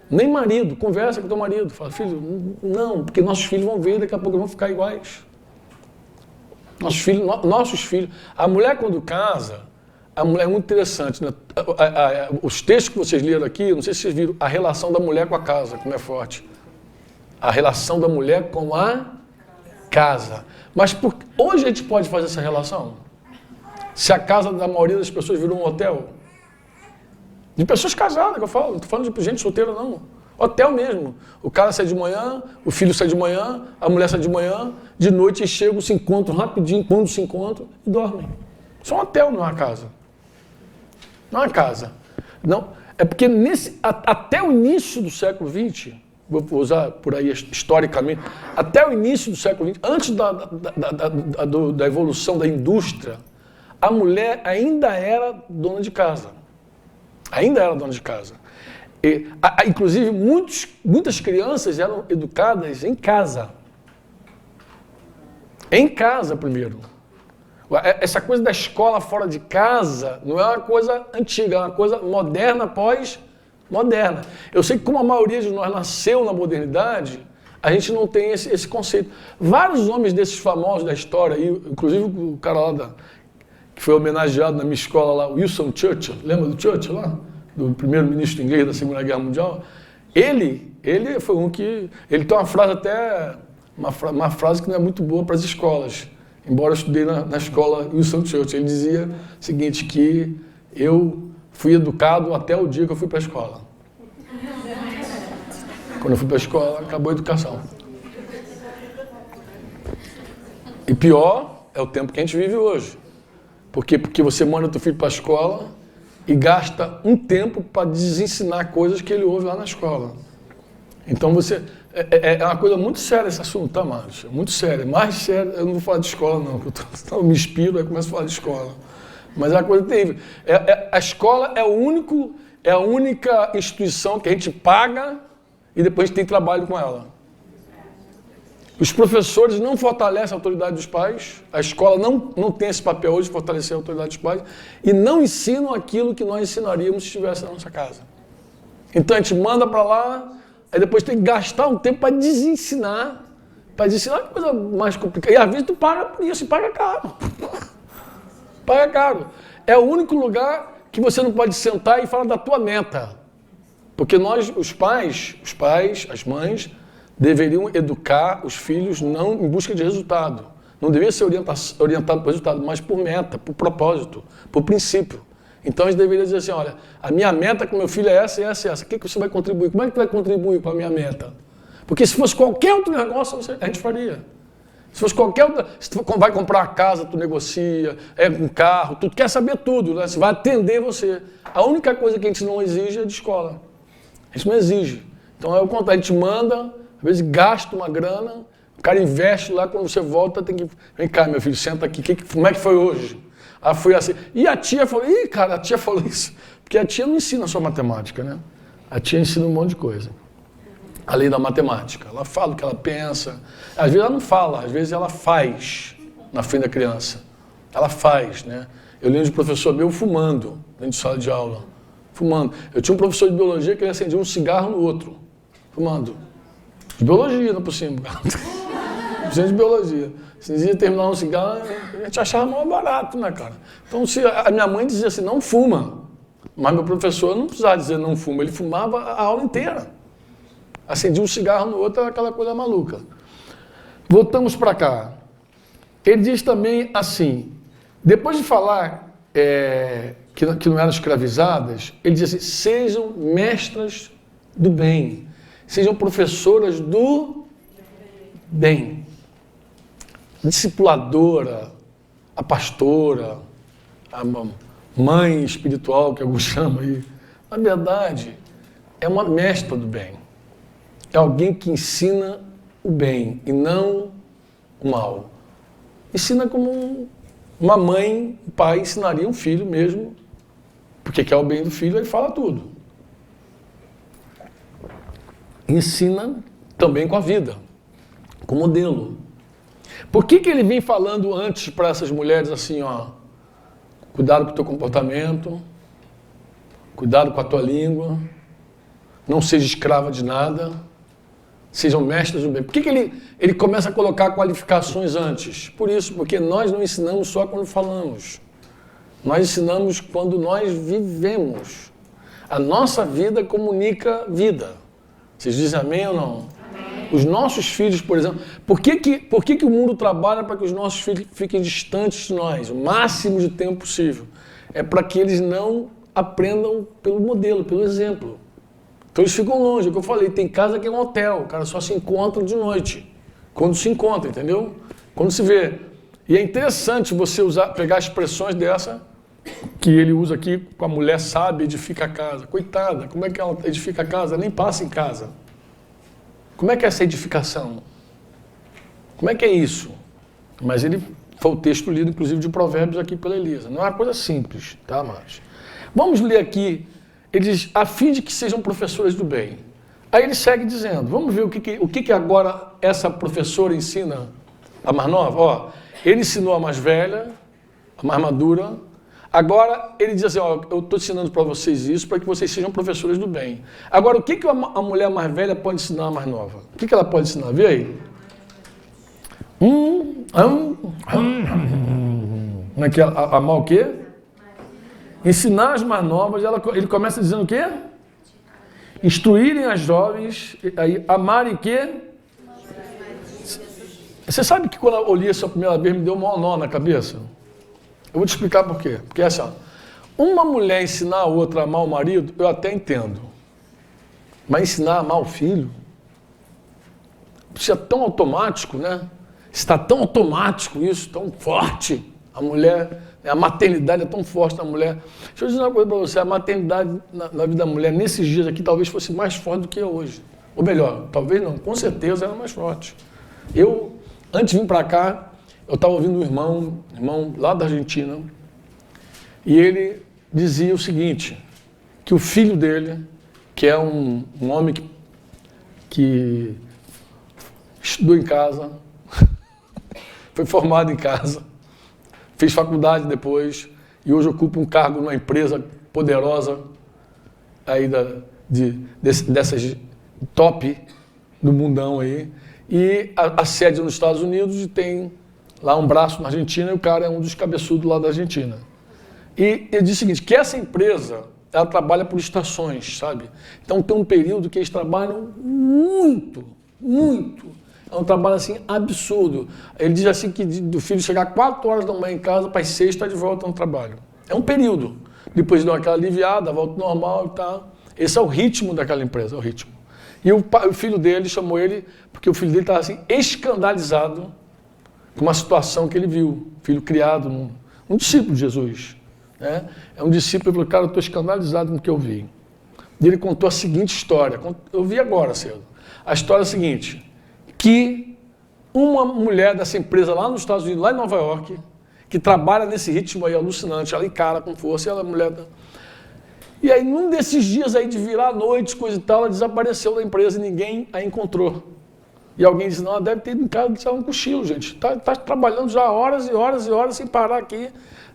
Nem marido, conversa com teu marido. Fala, filho, não, porque nossos filhos vão ver e daqui a pouco vão ficar iguais. Nossos filhos. A mulher quando casa, a mulher é muito interessante, né? Os textos que vocês leram aqui, não sei se vocês viram, a relação da mulher com a casa, como é forte. A relação da mulher com a casa. Mas hoje a gente pode fazer essa relação? Se a casa da maioria das pessoas virou um hotel? De pessoas casadas, que eu falo. Não estou falando de gente solteira, não. Hotel mesmo. O cara sai de manhã, o filho sai de manhã, a mulher sai de manhã, de noite eles chegam, se encontram rapidinho, quando se encontram, e dormem. Isso é um hotel, não é uma casa. Não é uma casa. Não, é porque até o início do século XX, vou usar por aí historicamente, até o início do século XX, antes da evolução da indústria, a mulher ainda era dona de casa. Ainda era dona de casa. Inclusive, muitas crianças eram educadas em casa. Em casa, primeiro. Essa coisa da escola fora de casa não é uma coisa antiga, é uma coisa moderna pós-moderna. Eu sei que como a maioria de nós nasceu na modernidade, a gente não tem esse conceito. Vários homens desses famosos da história, inclusive o cara lá que foi homenageado na minha escola lá, Winston Churchill, lembra do Churchill lá? Do primeiro-ministro inglês da Segunda Guerra Mundial? Ele foi um que... Ele tem uma frase até... Uma frase que não é muito boa para as escolas. Embora eu estudei na escola Winston Churchill. Ele dizia o seguinte, que eu fui educado até o dia que eu fui para a escola. Quando eu fui para a escola, acabou a educação. E pior é o tempo que a gente vive hoje. Porque você manda o teu filho para a escola e gasta um tempo para desensinar coisas que ele ouve lá na escola. Então é uma coisa muito séria esse assunto, tá, Márcio? Muito sério. Mais sério, eu não vou falar de escola, não, porque eu me inspiro e começo a falar de escola. Mas é uma coisa terrível. A escola é a única instituição que a gente paga e depois a gente tem trabalho com ela. Os professores não fortalecem a autoridade dos pais, a escola não tem esse papel hoje de fortalecer a autoridade dos pais e não ensinam aquilo que nós ensinaríamos se estivesse na nossa casa. Então a gente manda para lá, aí depois tem que gastar um tempo para desensinar é coisa mais complicada. E às vezes tu paga por isso, e paga caro. Paga caro. É o único lugar que você não pode sentar e falar da tua meta. Porque nós, os pais, as mães, deveriam educar os filhos não em busca de resultado. Não deveria ser orientado por resultado, mas por meta, por propósito, por princípio. Então eles deveriam dizer assim, olha, a minha meta com meu filho é essa e essa e essa. O que você vai contribuir? Como é que tu vai contribuir para a minha meta? Porque se fosse qualquer outro negócio, a gente faria. Se fosse qualquer outra... Se tu vai comprar uma casa, tu negocia, um carro, tu quer saber tudo, né? Você vai atender você. A única coisa que a gente não exige é de escola. A gente não exige. Então é o contrário, a gente manda... Às vezes gasta uma grana, o cara investe lá, quando você volta tem que... Vem cá, meu filho, senta aqui, como é que foi hoje? Ah, foi assim. E a tia falou, a tia falou isso. Porque a tia não ensina só matemática, né? A tia ensina um monte de coisa. Além da matemática. Ela fala o que ela pensa. Às vezes ela não fala, às vezes ela faz na frente da criança. Ela faz, né? Eu lembro de um professor meu fumando dentro de sala de aula. Fumando. Eu tinha um professor de biologia que ele acendia um cigarro no outro. Fumando. De biologia, não por cima. De biologia. Se dizia terminar um cigarro, a gente achava mais barato, né, cara? Então, se a minha mãe dizia assim, não fuma. Mas meu professor não precisava dizer não fuma, ele fumava a aula inteira. Acendia um cigarro no outro, era aquela coisa maluca. Voltamos para cá. Ele diz também assim, depois de falar que não eram escravizadas, ele diz assim, sejam mestras do bem. Sejam professoras do bem. Discipuladora, a pastora, a mãe espiritual, que alguns chamam aí. Na verdade, é uma mestra do bem. É alguém que ensina o bem e não o mal. Ensina como uma mãe, um pai ensinaria um filho mesmo, porque quer o bem do filho, ele fala tudo. Ensina também com a vida, com modelo. Por que ele vem falando antes para essas mulheres assim, ó, cuidado com o teu comportamento, cuidado com a tua língua, não seja escrava de nada, sejam mestres do bem. Por que ele começa a colocar qualificações antes? Por isso, porque nós não ensinamos só quando falamos. Nós ensinamos quando nós vivemos. A nossa vida comunica vida. Vocês dizem amém ou não? Amém. Os nossos filhos, por exemplo, por que o mundo trabalha para que os nossos filhos fiquem distantes de nós, o máximo de tempo possível? É para que eles não aprendam pelo modelo, pelo exemplo. Então eles ficam longe, é o que eu falei, tem casa que é um hotel, o cara só se encontra de noite, quando se encontra, entendeu? Quando se vê. E é interessante você pegar expressões dessa, que ele usa aqui com a mulher sábia, edifica a casa. Coitada, como é que ela edifica a casa? Nem passa em casa. Como é que é essa edificação? Como é que é isso? Mas foi o texto lido, inclusive, de Provérbios aqui pela Elisa. Não é uma coisa simples, tá, Márcio? Vamos ler aqui. Ele diz, a fim de que sejam professores do bem. Aí ele segue dizendo, vamos ver o que agora essa professora ensina a mais nova? Ó, ele ensinou a mais velha a mais madura. Agora, ele diz assim, ó, eu estou ensinando para vocês isso para que vocês sejam professores do bem. Agora, o que a mulher mais velha pode ensinar a mais nova? O que ela pode ensinar? Vê aí. Como é que é? Amar o quê? Ensinar as mais novas. Ele começa dizendo o quê? Instruírem as jovens, aí, amarem o quê? Você sabe que quando eu li isso a primeira vez, me deu um maior nó na cabeça? Eu vou te explicar por quê. Porque é assim, ó, uma mulher ensinar a outra a amar o marido, eu até entendo. Mas ensinar a amar o filho, isso é tão automático, né? Está tão automático isso, tão forte. A mulher, a maternidade é tão forte na mulher. Deixa eu dizer uma coisa para você, a maternidade na vida da mulher, nesses dias aqui, talvez fosse mais forte do que é hoje. Ou melhor, talvez não, com certeza era mais forte. Eu, antes de vir para cá, eu estava ouvindo um irmão lá da Argentina, e ele dizia o seguinte, que o filho dele, que é um homem que estudou em casa, foi formado em casa, fez faculdade depois, e hoje ocupa um cargo numa empresa poderosa, aí dessas top do mundão aí, e a sede nos Estados Unidos e tem lá um braço na Argentina, e o cara é um dos cabeçudos lá da Argentina. E ele diz o seguinte, que essa empresa, ela trabalha por estações, sabe? Então tem um período que eles trabalham muito. É um trabalho assim absurdo. Ele diz assim que do filho chegar 4 horas da manhã em casa, para as 6 está de volta no trabalho. É um período. Depois dá aquela aliviada, volta normal e tal. Esse é o ritmo daquela empresa, é o ritmo. E o filho dele chamou ele, porque o filho dele estava assim, escandalizado com uma situação que ele viu. Filho criado, um discípulo de Jesus. Né? É um discípulo, ele falou, cara, eu estou escandalizado com o que eu vi. E ele contou a seguinte história, eu vi agora cedo. A história é a seguinte, que uma mulher dessa empresa lá nos Estados Unidos, lá em Nova York, que trabalha nesse ritmo aí alucinante, ela encara com força, ela é mulher da... E aí, num desses dias aí de virar a noite, coisa e tal, ela desapareceu da empresa e ninguém a encontrou. E alguém disse, não, ela deve ter ido em casa e tirar um cochilo, gente. Está trabalhando já horas e horas e horas sem parar aqui,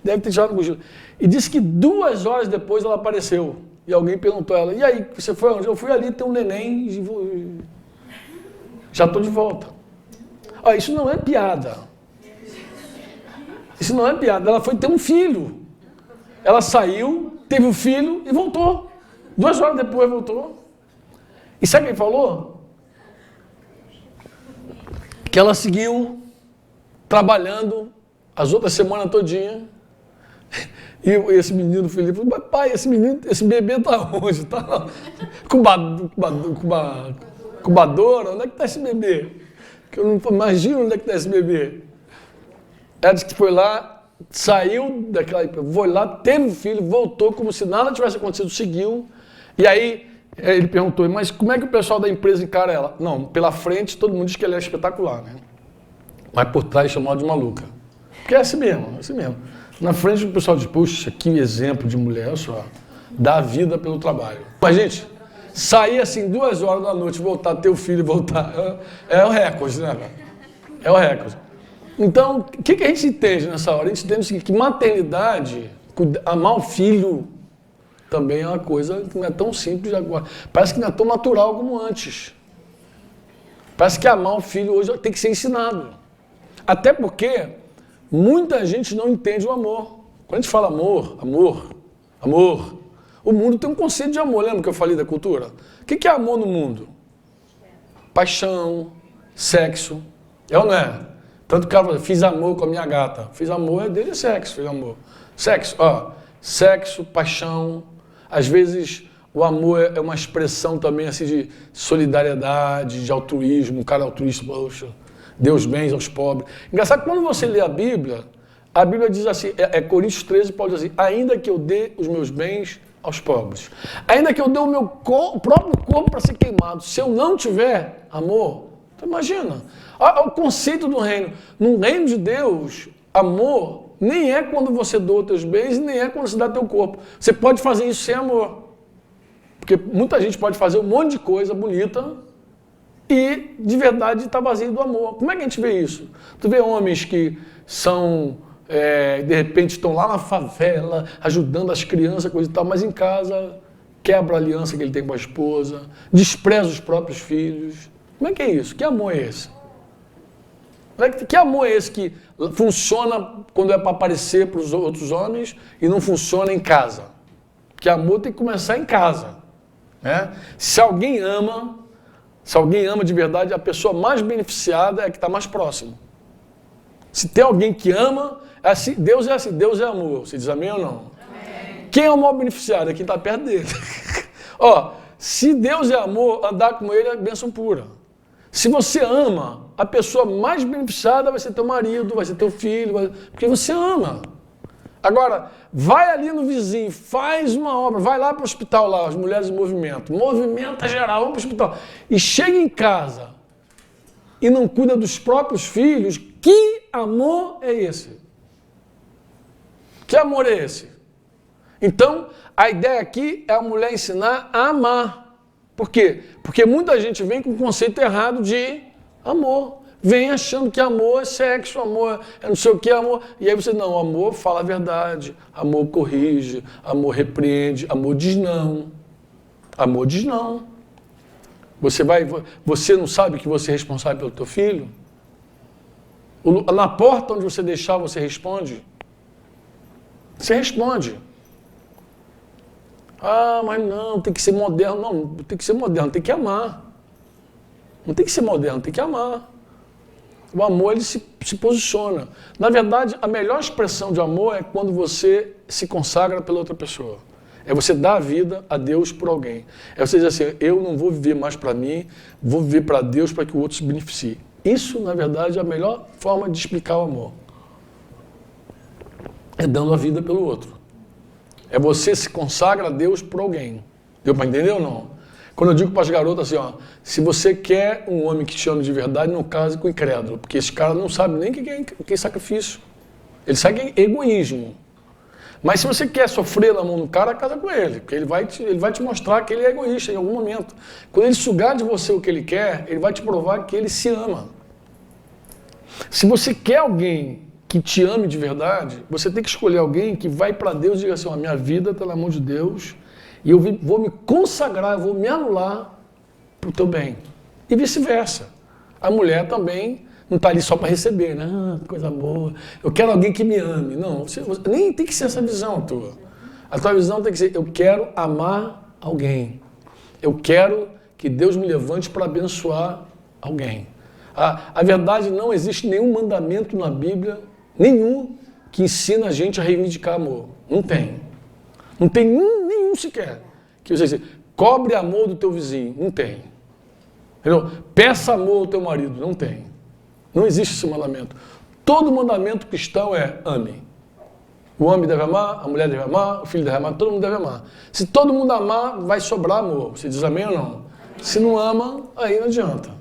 deve ter tirado um cochilo. E disse que 2 horas depois ela apareceu. E alguém perguntou a ela, e aí, você foi onde? Eu fui ali ter um neném e já estou de volta. Olha, isso não é piada. Isso não é piada. Ela foi ter um filho. Ela saiu, teve um filho e voltou. 2 horas depois voltou. E sabe o que ele falou? Que ela seguiu trabalhando as outras semanas todinha. E esse menino, o Felipe, falou, pai, esse bebê tá onde? Tá incubadora? Onde é que tá esse bebê? Que eu não imagino onde é que tá esse bebê. Ela disse que foi lá, saiu daquela... Foi lá, teve um filho, voltou como se nada tivesse acontecido, seguiu. E aí ele perguntou, mas como é que o pessoal da empresa encara ela? Não, pela frente todo mundo diz que ela é espetacular, né? Mas por trás chamou ela de maluca. Porque é assim mesmo, é assim mesmo. Na frente o pessoal diz, puxa, que exemplo de mulher, olha só. Dá a vida pelo trabalho. Mas, gente, sair assim 2 horas da noite, voltar, ter o filho e voltar, é o recorde, né? É o recorde. Então, o que a gente entende nessa hora? A gente entende o seguinte, que maternidade, amar o filho, também é uma coisa que não é tão simples agora. Parece que não é tão natural como antes. Parece que amar o filho hoje tem que ser ensinado. Até porque muita gente não entende o amor. Quando a gente fala amor, o mundo tem um conceito de amor. Lembra que eu falei da cultura? O que é amor no mundo? Paixão, sexo. É ou não é? Tanto que o cara fala, fiz amor com a minha gata. Fiz amor, é dele sexo, fiz amor. Sexo, ó. Sexo, paixão. Às vezes o amor é uma expressão também assim de solidariedade, de altruísmo. Um cara altruísta, poxa, dê os bens aos pobres. Engraçado que quando você lê a Bíblia diz assim, Coríntios 13, Paulo diz assim, ainda que eu dê os meus bens aos pobres, ainda que eu dê o meu próprio corpo para ser queimado, se eu não tiver amor, então imagina, o conceito do reino, no reino de Deus, amor nem é quando você doa os teus bens, nem é quando você dá teu corpo. Você pode fazer isso sem amor, porque muita gente pode fazer um monte de coisa bonita e de verdade está vazio do amor. Como é que a gente vê isso? Tu vê homens que são de repente estão lá na favela, ajudando as crianças, coisa e tal, mas em casa quebra a aliança que ele tem com a esposa, despreza os próprios filhos. Como é que é isso? Que amor é esse? Que amor é esse que funciona quando é para aparecer para os outros homens e não funciona em casa? Que amor tem que começar em casa. Né? Se alguém ama de verdade, a pessoa mais beneficiada é a que está mais próximo. Se tem alguém que ama, é assim, Deus é amor. Você diz amém ou não? Amém. Quem é o maior beneficiado? É quem está perto dele. Ó, se Deus é amor, andar com ele é bênção pura. Se você ama, a pessoa mais beneficiada vai ser teu marido, vai ser teu filho, porque você ama. Agora, vai ali no vizinho, faz uma obra, vai lá para o hospital, lá, as mulheres em movimento, movimenta geral, vamos para o hospital. E chega em casa e não cuida dos próprios filhos, que amor é esse? Que amor é esse? Então, a ideia aqui é a mulher ensinar a amar. Por quê? Porque muita gente vem com o conceito errado de amor. Vem achando que amor é sexo, amor é não sei o que, amor. E aí você, não, amor fala a verdade, amor corrige, amor repreende, amor diz não. Amor diz não. Você não sabe que você é responsável pelo teu filho? Na porta onde você deixar, você responde? Você responde. Ah, mas não, tem que ser moderno. Não, tem que ser moderno, tem que amar. Não tem que ser moderno, tem que amar. O amor, ele se posiciona. Na verdade, a melhor expressão de amor é quando você se consagra pela outra pessoa. É você dar a vida a Deus por alguém. É você dizer assim, eu não vou viver mais para mim, vou viver para Deus para que o outro se beneficie. Isso, na verdade, é a melhor forma de explicar o amor. É dando a vida pelo outro. É você se consagra a Deus por alguém. Deu para entender ou não? Quando eu digo para as garotas assim, ó, se você quer um homem que te ama de verdade, não case com incrédulo, porque esse cara não sabe nem o que é sacrifício. Ele sabe que é egoísmo. Mas se você quer sofrer na mão do cara, casa com ele, porque ele vai te mostrar que ele é egoísta em algum momento. Quando ele sugar de você o que ele quer, ele vai te provar que ele se ama. Se você quer alguém que te ame de verdade, você tem que escolher alguém que vai para Deus e diga assim, ó, minha vida está na mão de Deus e eu vou me consagrar, eu vou me anular para o teu bem. E vice-versa. A mulher também não está ali só para receber, né? Ah, coisa boa. Eu quero alguém que me ame. Não, você nem tem que ser essa visão tua. A tua visão tem que ser, eu quero amar alguém. Eu quero que Deus me levante para abençoar alguém. A verdade, não existe nenhum mandamento na Bíblia, nenhum, que ensina a gente a reivindicar amor. Não tem. Não tem nenhum sequer. Que você diz, cobre amor do teu vizinho. Não tem. Entendeu? Peça amor ao teu marido. Não tem. Não existe esse mandamento. Todo mandamento cristão é ame. O homem deve amar, a mulher deve amar, o filho deve amar, todo mundo deve amar. Se todo mundo amar, vai sobrar amor. Você diz amém ou não? Se não ama, aí não adianta.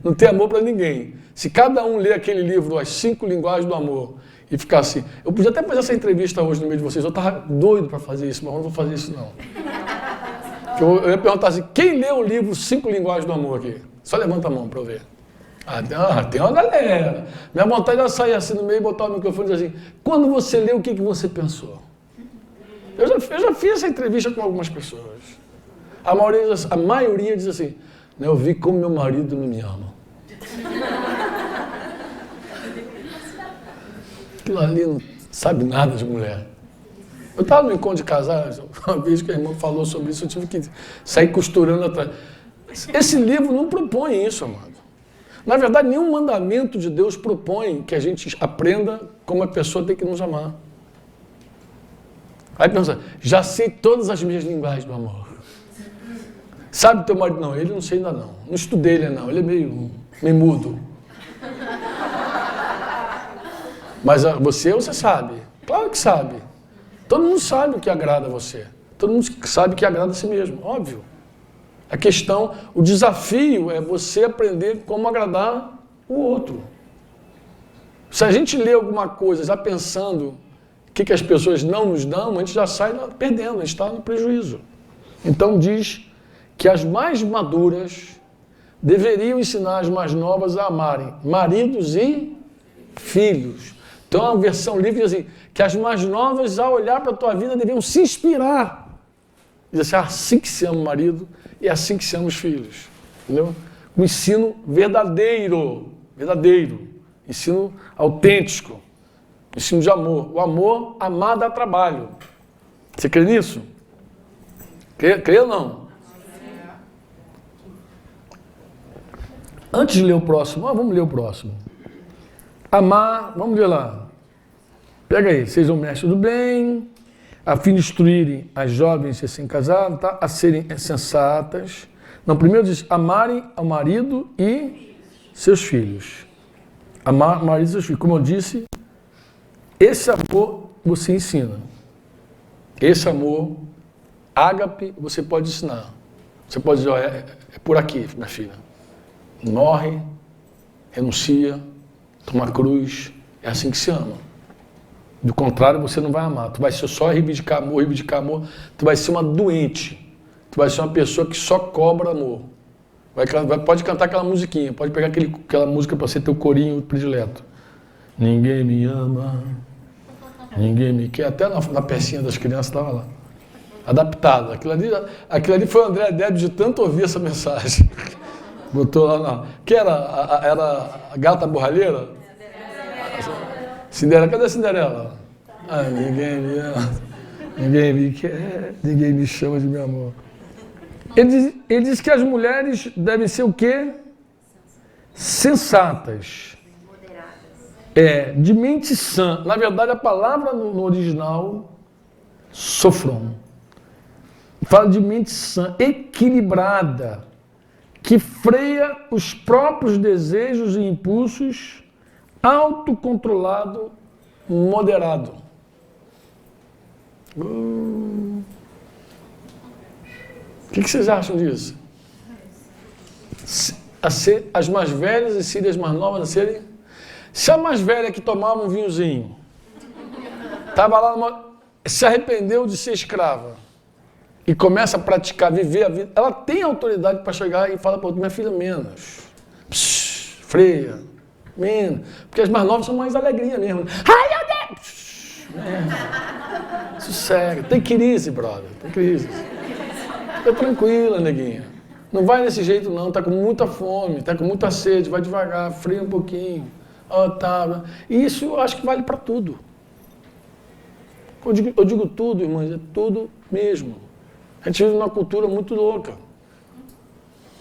Não tem amor para ninguém. Se cada um ler aquele livro, As 5 Linguagens do Amor, e ficar assim... Eu podia até fazer essa entrevista hoje no meio de vocês, eu estava doido para fazer isso, mas eu não vou fazer isso não. Eu ia perguntar assim, quem leu o livro 5 Linguagens do Amor aqui? Só levanta a mão para eu ver. Tem uma galera. Minha vontade era sair assim no meio e botar o microfone e dizer assim, quando você leu, o que você pensou? Eu já fiz essa entrevista com algumas pessoas. A maioria diz assim, eu vi como meu marido não me ama. Aquilo ali não sabe nada de mulher. Eu estava no encontro de casais, uma vez que a irmã falou sobre isso, eu tive que sair costurando atrás. Esse livro não propõe isso, amado. Na verdade, nenhum mandamento de Deus propõe que a gente aprenda como a pessoa tem que nos amar. Aí pensa, já sei todas as minhas linguagens do amor. Sabe teu marido? Não, ele não sei ainda não. Não estudei ele não, ele é meio mudo. Mas você sabe. Claro que sabe. Todo mundo sabe o que agrada a você. Todo mundo sabe o que agrada a si mesmo, óbvio. A questão, o desafio é você aprender como agradar o outro. Se a gente lê alguma coisa já pensando o que as pessoas não nos dão, a gente já sai perdendo, a gente está no prejuízo. Então diz que as mais maduras deveriam ensinar as mais novas a amarem maridos e filhos, Tem uma versão livre que diz assim, que as mais novas, ao olhar para a tua vida, deviam se inspirar. Diz assim, assim que se ama o marido e assim que se ama os filhos. Entendeu? Um ensino verdadeiro, ensino autêntico, ensino de amor. O amor, amar dá trabalho. Você crê nisso? Crê ou não? Antes de ler o próximo, vamos ler o próximo. Amar, vamos ler lá. Pega aí, sejam mestres do bem, a fim de instruírem as jovens recém-casadas, tá? A serem sensatas. Não, primeiro diz, amarem ao marido e seus filhos. Amar o marido e seus filhos. Como eu disse, esse amor você ensina. Esse amor, ágape, você pode ensinar. Você pode dizer, é por aqui, minha filha. Morre, renuncia, toma a cruz. É assim que se ama. Do contrário, você não vai amar. Tu vai ser só reivindicar amor. Tu vai ser uma doente. Tu vai ser uma pessoa que só cobra amor. Pode cantar aquela musiquinha, pode pegar aquela música para ser teu corinho predileto. Ninguém me ama, ninguém me quer. Até na pecinha das crianças estava lá. Adaptada. Aquilo ali foi o André Débio de tanto ouvir essa mensagem. Botou lá na... Que era a gata borralheira? Cinderela. Cadê a Cinderela? Ah, ninguém me ama, ninguém me quer, ninguém me chama de meu amor. Ele diz que as mulheres devem ser o quê? Sensatas. De mente sã. Na verdade, a palavra no original, sofron, fala de mente sã, equilibrada, que freia os próprios desejos e impulsos, autocontrolado, moderado. O que vocês acham disso? As mais velhas e as mais novas a serem... Se a mais velha que tomava um vinhozinho, estava lá, se arrependeu de ser escrava e começa a praticar, viver a vida, ela tem autoridade para chegar e falar para outra, minha filha, menos. Freia, menos. Porque as mais novas são mais alegrinha mesmo. Ai, meu Deus! Sossega. Tem crise, brother. Tem crise. Fica tranquila, neguinha. Não vai desse jeito não, tá com muita fome, tá com muita sede, vai devagar, freia um pouquinho. Tá. E isso eu acho que vale para tudo. Eu digo tudo, irmãs, é tudo mesmo. A gente vive numa cultura muito louca.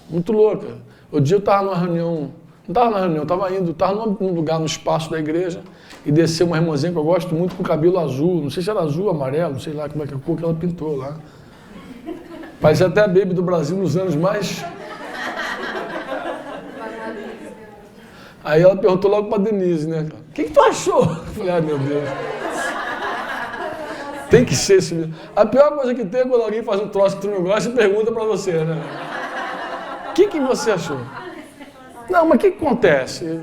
Muito louca. O dia eu estava numa reunião, não estava na reunião, estava num lugar, no espaço da igreja, e desceu uma irmãzinha que eu gosto muito com cabelo azul, não sei se era azul, amarelo, não sei lá como é que é a cor que ela pintou lá. Parecia até a Baby do Brasil nos anos mais... Aí ela perguntou logo pra Denise, né? O que tu achou? Eu falei, meu Deus. Tem que ser esse mesmo. A pior coisa que tem é quando alguém faz um troço que tu não gosta e pergunta pra você, né? O que você achou? Não, mas o que acontece?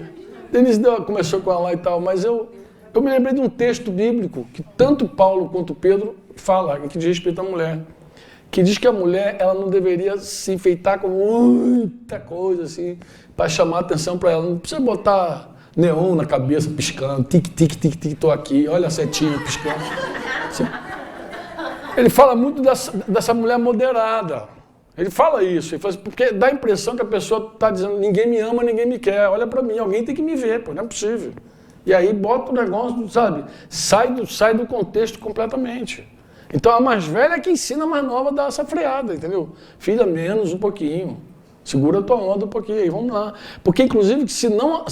Denise começou com ela lá e tal, mas eu me lembrei de um texto bíblico que tanto Paulo quanto Pedro fala, que diz respeito à mulher. Que diz que a mulher ela não deveria se enfeitar com muita coisa assim, para chamar atenção para ela. Não precisa botar neon na cabeça piscando, tic, tic, tic, tic, tô aqui, olha a setinha piscando. Ele fala muito dessa mulher moderada. Ele fala isso, ele fala assim, porque dá a impressão que a pessoa está dizendo, ninguém me ama, ninguém me quer, olha para mim, alguém tem que me ver, pô, não é possível. E aí bota o negócio, sabe, sai do contexto completamente. Então a mais velha é que ensina a mais nova a dar essa freada, entendeu? Filha, menos um pouquinho. Segura a tua onda um pouquinho aí, vamos lá. Porque, inclusive, se não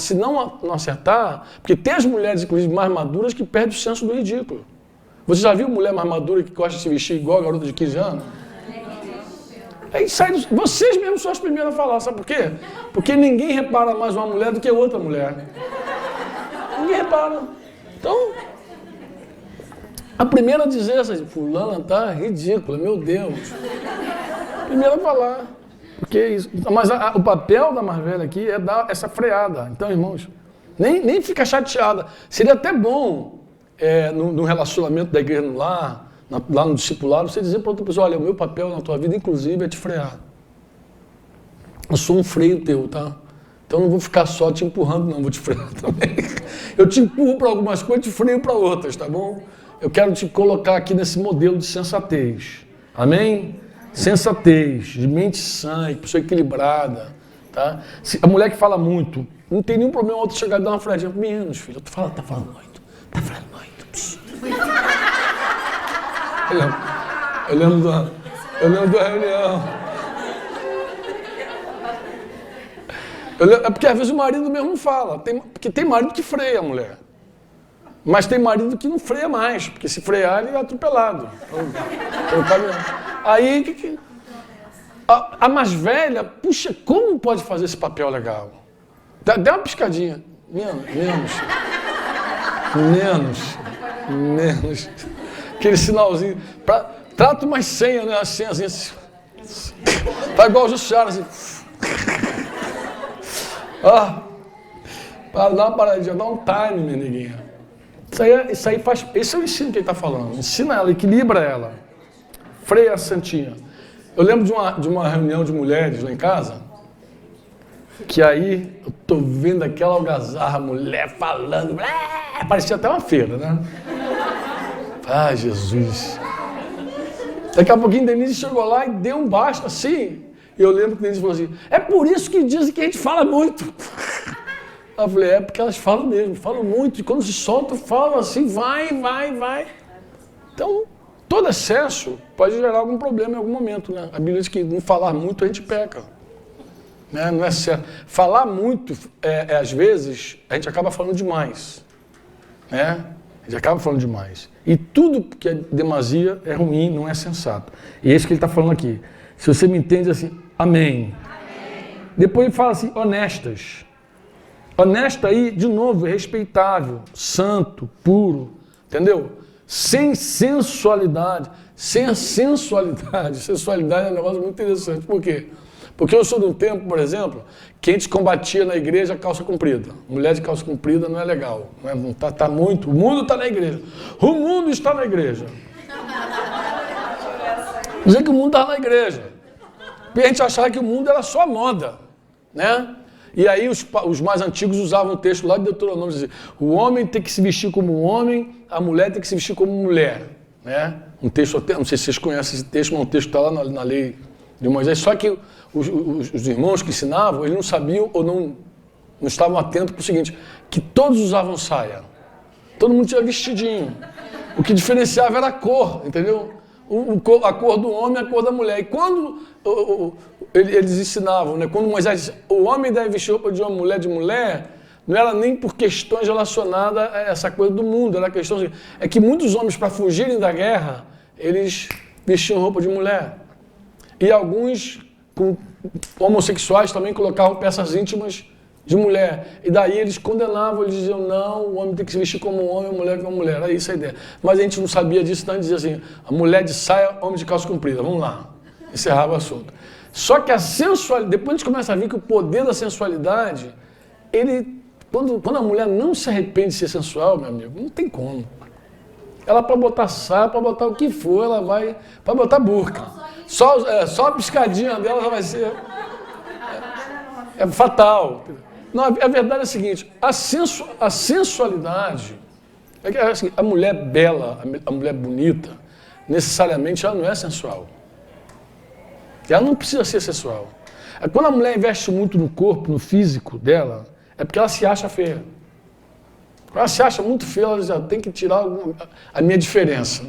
acertar, porque tem as mulheres, inclusive, mais maduras que perdem o senso do ridículo. Você já viu mulher mais madura que gosta de se vestir igual a garota de 15 anos? Aí vocês mesmos são as primeiras a falar, sabe por quê? Porque ninguém repara mais uma mulher do que outra mulher. Ninguém repara. Então... A primeira a dizer essa, fulana tá ridícula, meu Deus. Primeira a falar. Porque isso, mas o papel da mais velha aqui é dar essa freada. Então, irmãos, nem fica chateada. Seria até bom, no relacionamento da igreja no lar, lá no discipulado, você dizer para outra pessoa, olha, o meu papel na tua vida, inclusive, é te frear. Eu sou um freio teu, tá? Então não vou ficar só te empurrando, não, vou te frear também. Eu te empurro para algumas coisas e te freio para outras, tá bom? Eu quero te colocar aqui nesse modelo de sensatez. Amém? Sensatez, de mente sã, pessoa equilibrada. Tá? A mulher que fala muito, não tem nenhum problema outro chegar e dar uma freadinha. Menos, filho. Tu fala, tá falando muito. Tá falando muito. Eu lembro da reunião. É porque às vezes o marido mesmo não fala. Porque tem marido que freia a mulher. Mas tem marido que não freia mais. Porque se frear, ele é atropelado. Aí, a mais velha, puxa, como pode fazer esse papel legal? Dá uma piscadinha. Menos. Aquele sinalzinho. Trata umas senhas, né? As senhas assim. Tá igual o Jussiara, assim. Para dar uma paradinha, dá um time, minha neguinha. Isso aí faz. Esse é o ensino que ele está falando. Ensina ela, equilibra ela. Freia a santinha. Eu lembro de uma reunião de mulheres lá em casa, que aí eu tô vendo aquela algazarra, mulher falando, parecia até uma feira, né? Ai, Jesus. Daqui a pouquinho Denise chegou lá e deu um basta assim. E eu lembro que Denise falou assim, é por isso que dizem que a gente fala muito. Eu falei, é porque elas falam mesmo, falam muito. E quando se soltam, falam assim, vai. Então, todo excesso pode gerar algum problema em algum momento, né? A Bíblia diz que não falar muito a gente peca. Né? Não é certo. Falar muito, às vezes, a gente acaba falando demais. Né? A gente acaba falando demais. E tudo que é demasia é ruim, não é sensato. E é isso que ele está falando aqui. Se você me entende assim, amém. Depois ele fala assim, honestas. Honesta aí, de novo, é respeitável, santo, puro, entendeu? Sem sensualidade. Sem a sensualidade. Sensualidade é um negócio muito interessante. Por quê? Porque eu sou de um tempo, por exemplo, que a gente combatia na igreja a calça comprida. Mulher de calça comprida não é legal. Não tá muito. O mundo está na igreja. O mundo está na igreja. Dizer que o mundo está na igreja. Porque a gente achava que o mundo era só moda. Né? E aí os mais antigos usavam o texto lá de Deuteronômio, dizia, o homem tem que se vestir como um homem, a mulher tem que se vestir como mulher. Né? Um texto, não sei se vocês conhecem esse texto, mas um texto está lá na lei de Moisés. Só que os irmãos que ensinavam, eles não sabiam ou não estavam atentos para o seguinte, que todos usavam saia. Todo mundo tinha vestidinho. O que diferenciava era a cor, entendeu? A cor do homem e a cor da mulher. E quando eles ensinavam, né? Quando Moisés disse, o homem deve vestir roupa de homem, de mulher, não era nem por questões relacionadas a essa coisa do mundo, era questão assim, é que muitos homens, para fugirem da guerra, eles vestiam roupa de mulher. E alguns homossexuais também colocavam peças íntimas de mulher. E daí eles condenavam, eles diziam, não, o homem tem que se vestir como um homem, a mulher como mulher. Era isso a ideia. Mas a gente não sabia disso, então a gente dizia assim, a mulher de saia, homem de calça comprida, vamos lá. Encerrava o assunto. Só que a sensualidade, depois a gente começa a ver que o poder da sensualidade, quando a mulher não se arrepende de ser sensual, meu amigo, não tem como. Ela para botar saia, para botar o que for, ela vai, para botar burca. Só a piscadinha dela já vai ser fatal. Não, a verdade é a seguinte, a sensualidade, assim, a mulher bela, a mulher bonita, necessariamente ela não é sensual. Ela não precisa ser sensual. Quando a mulher investe muito no corpo, no físico dela, é porque ela se acha feia. Quando ela se acha muito feia, ela já tem que tirar a minha diferença.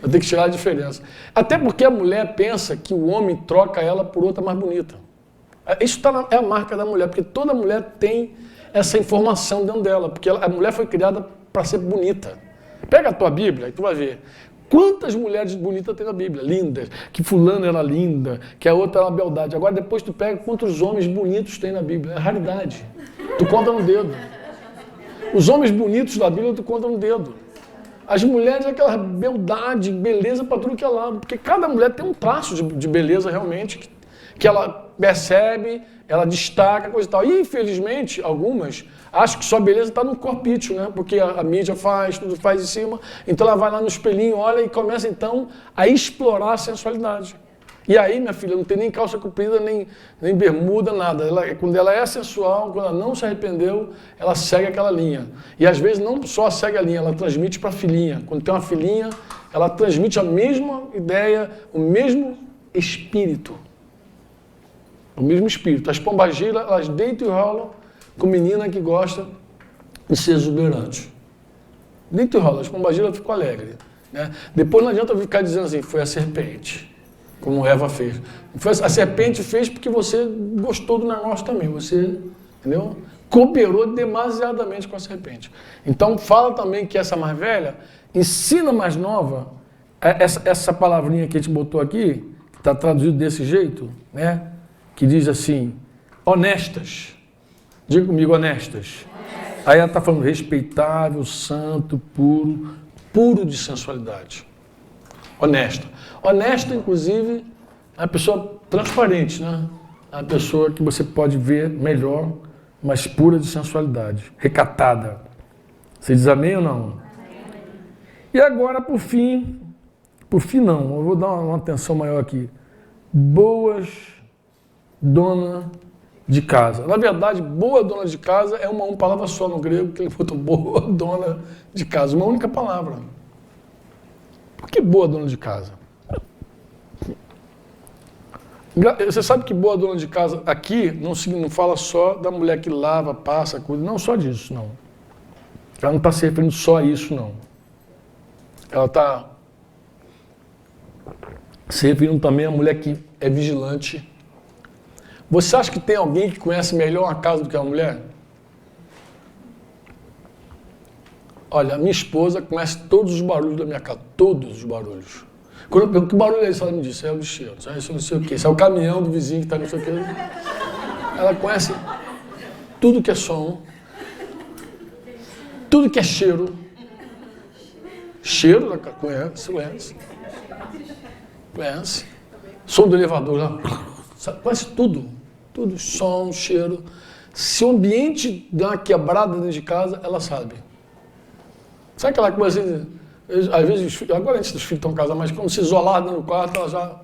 Eu tenho que tirar a diferença. Até porque a mulher pensa que o homem troca ela por outra mais bonita. Isso é a marca da mulher, porque toda mulher tem essa informação dentro dela, porque a mulher foi criada para ser bonita. Pega a tua Bíblia e tu vai ver quantas mulheres bonitas tem na Bíblia, lindas, que fulano era linda, que a outra era uma beldade. Agora depois tu pega quantos homens bonitos tem na Bíblia, é raridade. Tu conta no dedo. Os homens bonitos da Bíblia tu conta no dedo. As mulheres é aquela beldade, beleza para tudo que é lado, porque cada mulher tem um traço de beleza realmente, que ela percebe, ela destaca, coisa e tal. E, infelizmente, algumas acham que sua beleza está no corpício, né? Porque a mídia faz, tudo faz em cima. Então ela vai lá no espelhinho, olha e começa, então, a explorar a sensualidade. E aí, minha filha, não tem nem calça comprida, nem bermuda, nada. Quando ela é sensual, quando ela não se arrependeu, ela segue aquela linha. E às vezes não só segue a linha, ela transmite para a filhinha. Quando tem uma filhinha, ela transmite a mesma ideia, o mesmo espírito. O mesmo espírito. As pombagiras, elas deitam e rolam com menina que gosta de ser exuberante. Deitam e rolam, as pombagiras ficam alegres. Né? Depois não adianta ficar dizendo assim, foi a serpente. Como Eva fez. A serpente fez porque você gostou do negócio também. Você, entendeu? Cooperou demasiadamente com a serpente. Então, fala também que essa mais velha ensina a mais nova. Essa palavrinha que a gente botou aqui, que está traduzido desse jeito, né? Que diz assim, honestas. Diga comigo, honestas. Aí ela está falando respeitável, santo, puro de sensualidade. Honesta. Honesta, inclusive, é uma pessoa transparente, né? É uma pessoa que você pode ver melhor, mas pura de sensualidade, recatada. Você diz amém ou não? E agora, por fim não, eu vou dar uma atenção maior aqui. Boas dona de casa. Na verdade, boa dona de casa é uma palavra só no grego, que ele botou boa dona de casa, uma única palavra. Por que boa dona de casa? Você sabe que boa dona de casa aqui não fala só da mulher que lava, passa, cuida, não só disso, não. Ela não está se referindo só a isso, não. Ela está se referindo também à mulher que é vigilante. Você acha que tem alguém que conhece melhor uma casa do que a mulher? Olha, a minha esposa conhece todos os barulhos da minha casa, todos os barulhos. Quando eu pergunto que barulho é esse, ela me disse, é o lixeiro, isso não sei o quê, isso é o caminhão do vizinho que está não sei o quê. Ela conhece tudo que é som, tudo que é cheiro. Cheiro, ela conhece. Conhece. Som do elevador, ela conhece tudo. Tudo, som, cheiro. Se o ambiente dá uma quebrada dentro de casa, ela sabe. Sabe aquela coisa assim? Às vezes, agora antes dos filhos estão casados, mas quando se isolar dentro do quarto, ela já...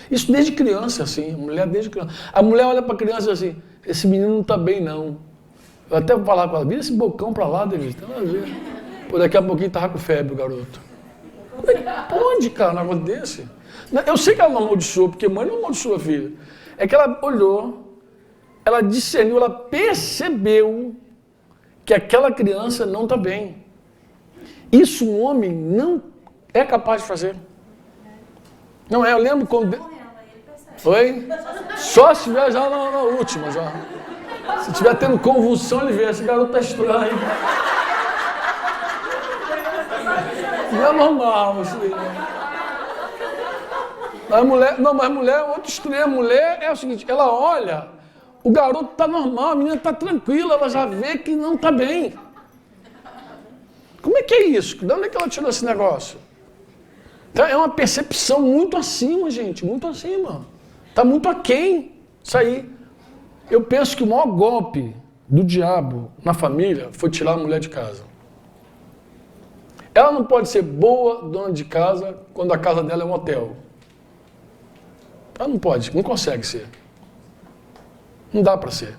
Isso desde criança, assim, a mulher desde criança. A mulher olha para a criança e diz assim, esse menino não está bem, não. Eu até vou falar para ela, vira esse bocão para lá, David, tem nada a ver. Pô, daqui a pouquinho estava com febre, o garoto. Como é que pode, cara, um negócio desse? Eu sei que ela não amaldiçoou, porque mãe não amaldiçoou a filha. É que ela olhou, ela discerniu, ela percebeu que aquela criança não está bem. Isso um homem não é capaz de fazer. Não é, eu lembro quando... Oi? Só se estiver já na última, já. Se estiver tendo convulsão, ele vê, esse garoto tá estranho. Não é normal isso aí. Mas mulher, outro estranho. A mulher é o seguinte, ela olha, o garoto tá normal, a menina tá tranquila, ela já vê que não tá bem. Como é que é isso? De onde é que ela tirou esse negócio? Então, é uma percepção muito acima, gente, muito acima. Está muito aquém isso aí. Eu penso que o maior golpe do diabo na família foi tirar a mulher de casa. Ela não pode ser boa dona de casa quando a casa dela é um hotel. Ela não pode, não consegue ser. Não dá para ser.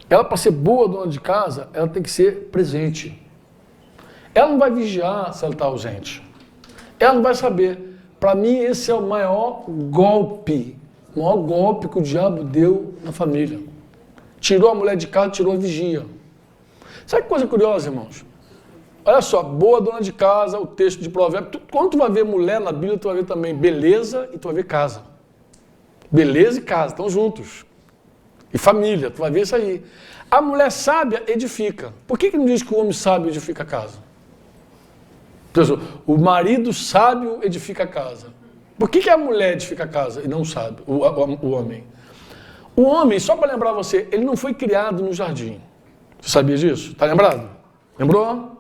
Ela, para ser boa dona de casa, ela tem que ser presente. Ela não vai vigiar se ela está ausente. Ela não vai saber. Para mim, esse é o maior golpe que o diabo deu na família. Tirou a mulher de casa, tirou a vigia. Sabe que coisa curiosa, irmãos? Olha só, boa dona de casa, o texto de Provérbios. Quando tu vai ver mulher na Bíblia, tu vai ver também beleza e tu vai ver casa. Beleza e casa, estão juntos. E família, tu vai ver isso aí. A mulher sábia edifica. Por que não diz que o homem sábio edifica a casa? O marido sábio edifica a casa. Por que a mulher edifica a casa e não sabe, o homem? O homem, só para lembrar você, ele não foi criado no jardim. Você sabia disso? Está lembrado? Lembrou?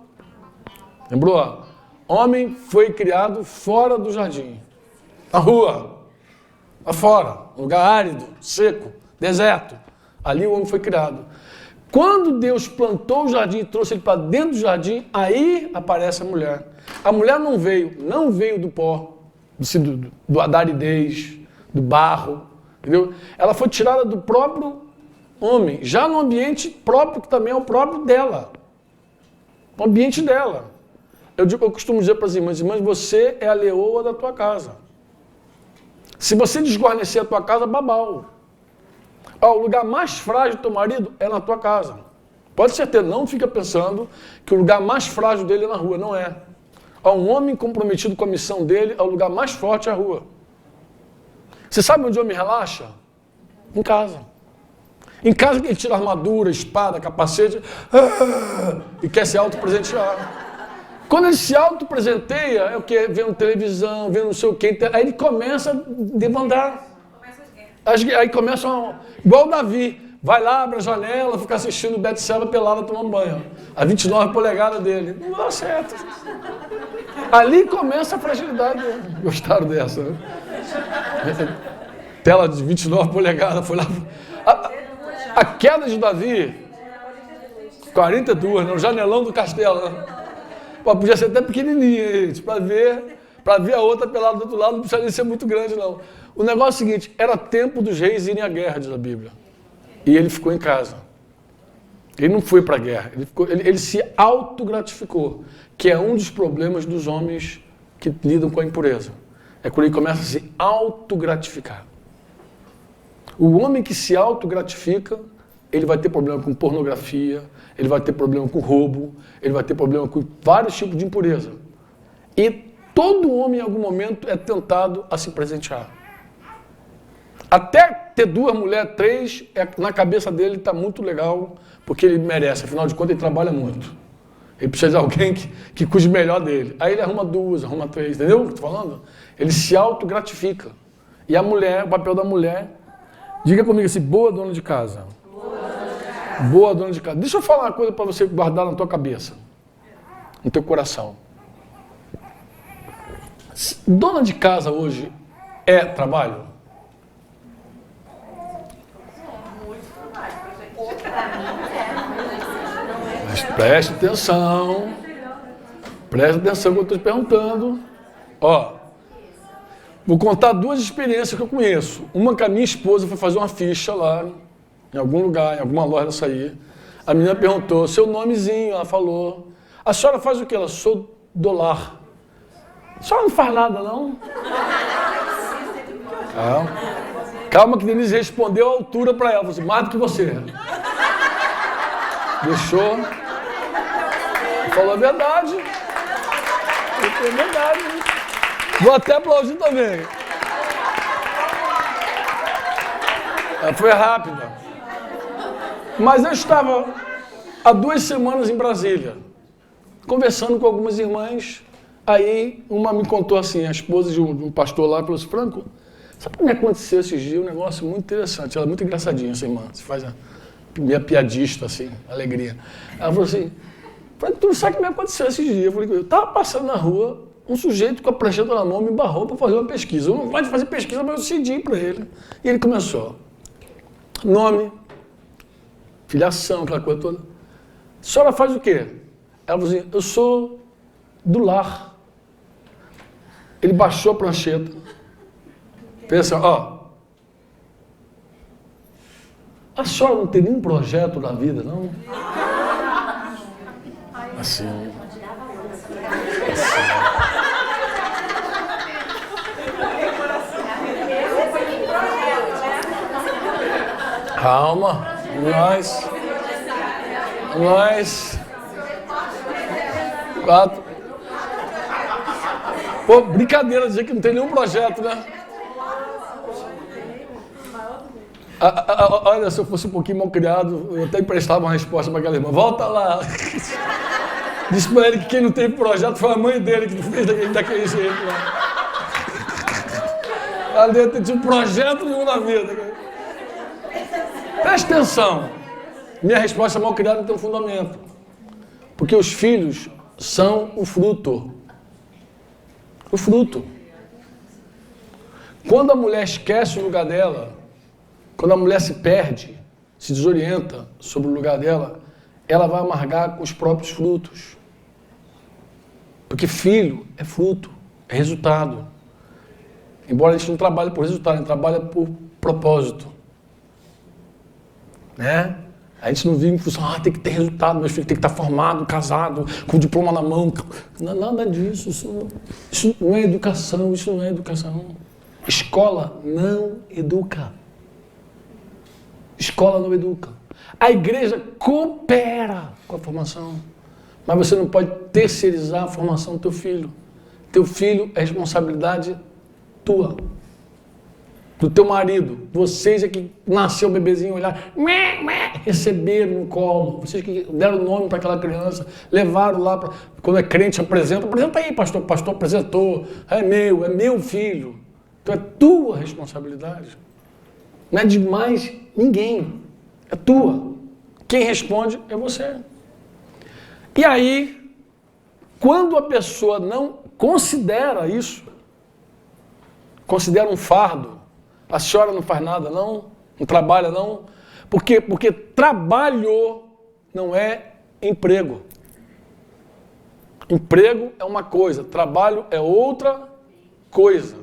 Lembrou? Homem foi criado fora do jardim. Na rua. Lá fora. Um lugar árido, seco, deserto. Ali o homem foi criado. Quando Deus plantou o jardim e trouxe ele para dentro do jardim, aí aparece a mulher. A mulher não veio do pó. da aridez, do barro, entendeu? Ela foi tirada do próprio homem, já no ambiente próprio, que também é o próprio dela. O ambiente dela. Eu costumo dizer para as irmãs, você é a leoa da tua casa. Se você desguarnecer a tua casa, babau. O lugar mais frágil do teu marido é na tua casa. Pode ser certeza, não fica pensando que o lugar mais frágil dele é na rua, não é. Um homem comprometido com a missão dele, o lugar mais forte é a rua. Você sabe onde o homem relaxa? Em casa. Em casa que ele tira armadura, espada, capacete e quer se autopresentear. Quando ele se autopresenteia, é o quê? Vendo televisão, vendo não sei o quê, aí ele começa a debandar. Aí começa, igual o Davi, vai lá, abre a janela, fica assistindo Betseba pelada tomando banho. A 29 polegadas dele. Não dá certo. Ali começa a fragilidade dele. Gostaram dessa, né? Tela de 29 polegadas, foi lá. A queda de Davi, 42, né? O janelão do castelo, né? Pô, podia ser até pequenininha, gente, para ver a outra pelada do outro lado, não precisaria ser muito grande, não. O negócio é o seguinte, era tempo dos reis irem à guerra, diz a Bíblia. E ele ficou em casa. Ele não foi para a guerra, ele se autogratificou, que é um dos problemas dos homens que lidam com a impureza. É quando ele começa a se autogratificar. O homem que se autogratifica, ele vai ter problema com pornografia, ele vai ter problema com roubo, ele vai ter problema com vários tipos de impureza. E todo homem, em algum momento, é tentado a se presentear. Até ter 2 mulheres, 3, na cabeça dele está muito legal, porque ele merece, afinal de contas ele trabalha muito. Ele precisa de alguém que cuide melhor dele. Aí ele arruma 2, arruma 3, entendeu o que eu estou falando? Ele se autogratifica. E a mulher, o papel da mulher, diga comigo assim, boa dona de casa. Boa dona de casa. Deixa eu falar uma coisa para você guardar na tua cabeça, no teu coração. Dona de casa hoje é trabalho? Mas preste atenção. Preste atenção que eu estou te perguntando. Vou contar 2 experiências que eu conheço. Uma que a minha esposa foi fazer uma ficha lá, em algum lugar, em alguma loja dessa aí. A menina perguntou, seu nomezinho, ela falou. A senhora faz o quê? Ela, sou do lar. A senhora não faz nada, não? Calma que Denise respondeu a altura para ela, falou assim, mais do que você. Deixou. Falou a verdade. Falou a verdade. Vou até aplaudir também. Ela foi rápida. Mas eu estava há 2 semanas em Brasília, conversando com algumas irmãs. Aí uma me contou assim, a esposa de um pastor lá, falou assim, Franco, sabe o que me aconteceu esses dias? Um negócio muito interessante. Ela é muito engraçadinha, essa irmã. Você faz a minha piadista, assim, alegria. Ela falou assim, Franco, tu não sabe o que me aconteceu esses dias? Eu falei, eu estava passando na rua, um sujeito com a prancheta na mão me barrou para fazer uma pesquisa. Eu não gosto de fazer pesquisa, mas eu cedi para ele. E ele começou. Nome, filiação, aquela coisa toda. A senhora faz o quê? Ela falou assim, eu sou do lar. Ele baixou a prancheta. Pensa, a senhora não tem nenhum projeto na vida, não? Assim. Calma, nós. 4. Pô, brincadeira dizer que não tem nenhum projeto, né? Olha, se eu fosse um pouquinho mal criado, eu até emprestava uma resposta para aquela irmã. Volta lá. Disse para ele que quem não teve projeto foi a mãe dele que fez daquele jeito lá. Ela deve ter tido projeto nenhum na vida. Preste atenção. Minha resposta mal criada tem um fundamento. Porque os filhos são o fruto. O fruto. Quando a mulher esquece o lugar dela, quando a mulher se perde, se desorienta sobre o lugar dela, ela vai amargar com os próprios frutos. Porque filho é fruto, é resultado. Embora a gente não trabalhe por resultado, a gente trabalha por propósito. Né? A gente não vive em função, tem que ter resultado, meu filho tem que estar formado, casado, com o diploma na mão. Não, nada disso. Isso não é educação, isso não é educação. Escola não educa. Escola não educa. A igreja coopera com a formação. Mas você não pode terceirizar a formação do teu filho. Teu filho é responsabilidade tua. Do teu marido. Vocês é que nasceu o bebezinho, olhar, receberam no colo. Vocês que deram nome para aquela criança, levaram lá, quando é crente, apresenta aí, pastor. Pastor apresentou. É meu filho. Então é tua responsabilidade. Não é de mais ninguém. É tua. Quem responde é você. E aí, quando a pessoa não considera isso, considera um fardo, a senhora não faz nada não trabalha não, por quê? Porque trabalho não é emprego. Emprego é uma coisa, trabalho é outra coisa.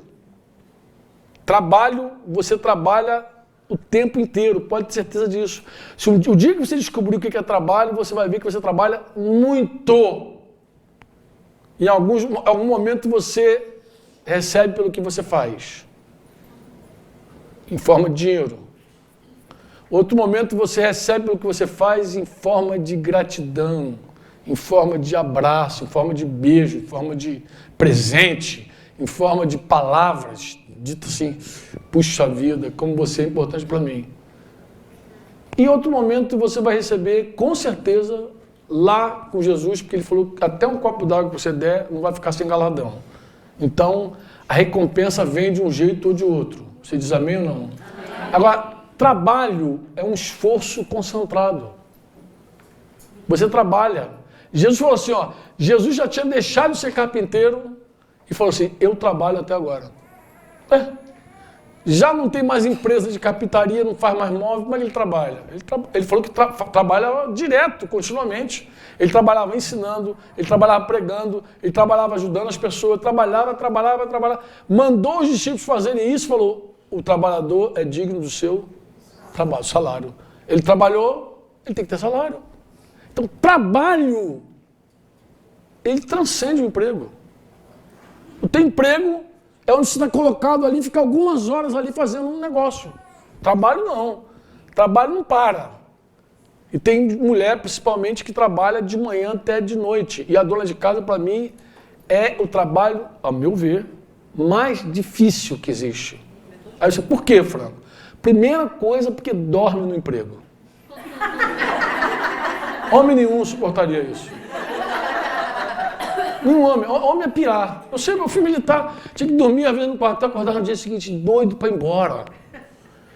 Trabalho, você trabalha o tempo inteiro, pode ter certeza disso. Se o dia que você descobrir o que é trabalho, você vai ver que você trabalha muito. Em algum momento você recebe pelo que você faz, em forma de dinheiro. Outro momento você recebe pelo que você faz em forma de gratidão, em forma de abraço, em forma de beijo, em forma de presente, em forma de palavras, dito assim, puxa vida, como você é importante para mim. Em outro momento você vai receber, com certeza, lá com Jesus, porque ele falou que até um copo d'água que você der, não vai ficar sem galardão. Então, a recompensa vem de um jeito ou de outro. Você diz amém ou não? Amém. Agora, trabalho é um esforço concentrado. Você trabalha. Jesus falou assim, Jesus já tinha deixado de ser carpinteiro e falou assim, eu trabalho até agora. Já não tem mais empresa de carpintaria, não faz mais móvel, como é que ele trabalha? Ele falou que trabalha direto, continuamente. Ele trabalhava ensinando, ele trabalhava pregando, ele trabalhava ajudando as pessoas, trabalhava. Mandou os discípulos fazerem isso, falou, o trabalhador é digno do seu trabalho, salário. Ele trabalhou, ele tem que ter salário. Então, trabalho, ele transcende o emprego. O teu emprego é onde você está colocado ali, fica algumas horas ali fazendo um negócio. Trabalho não. Trabalho não para. E tem mulher, principalmente, que trabalha de manhã até de noite. E a dona de casa, para mim, é o trabalho, a meu ver, mais difícil que existe. Aí você, por quê, Franco? Primeira coisa, porque dorme no emprego. Homem nenhum suportaria isso. Nenhum homem é pirar. Eu sei, meu filho militar tinha que dormir, às vezes, no quartel, acordar no dia seguinte, doido para ir embora.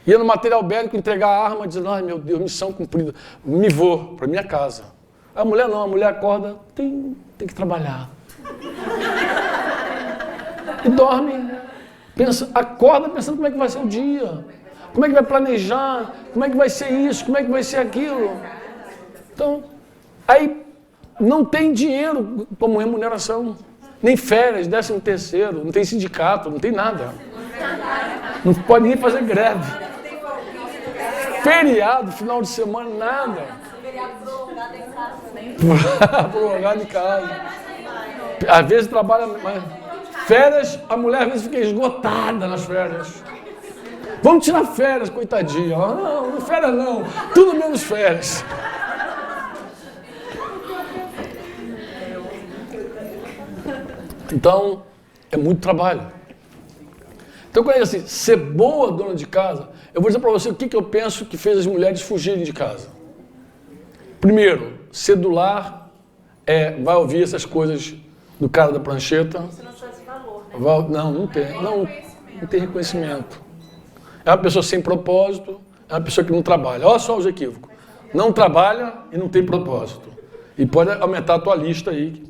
Ia no material bélico entregar a arma, dizendo, ai meu Deus, missão cumprida, me vou para minha casa. A mulher não, a mulher acorda, tem que trabalhar. E dorme, acorda pensando como é que vai ser o dia, como é que vai planejar, como é que vai ser isso, como é que vai ser aquilo. Então, aí não tem dinheiro como remuneração, nem férias, 13º, não tem sindicato, não tem nada. Não pode nem fazer greve. Feriado, final de semana, nada. Feriado prolongado em casa. Prolongado em casa. Às vezes trabalha, mas férias, a mulher às vezes fica esgotada nas férias. Vamos tirar férias, coitadinha. Não, férias não, tudo menos férias. Então, é muito trabalho. Então, quando é assim, ser boa dona de casa, eu vou dizer para você o que eu penso que fez as mulheres fugirem de casa. Primeiro, cedular, vai ouvir essas coisas do cara da prancheta. Isso não faz valor, né? Não tem. Não tem reconhecimento. É uma pessoa sem propósito, é uma pessoa que não trabalha. Olha só os equívocos. Não trabalha e não tem propósito. E pode aumentar a tua lista aí.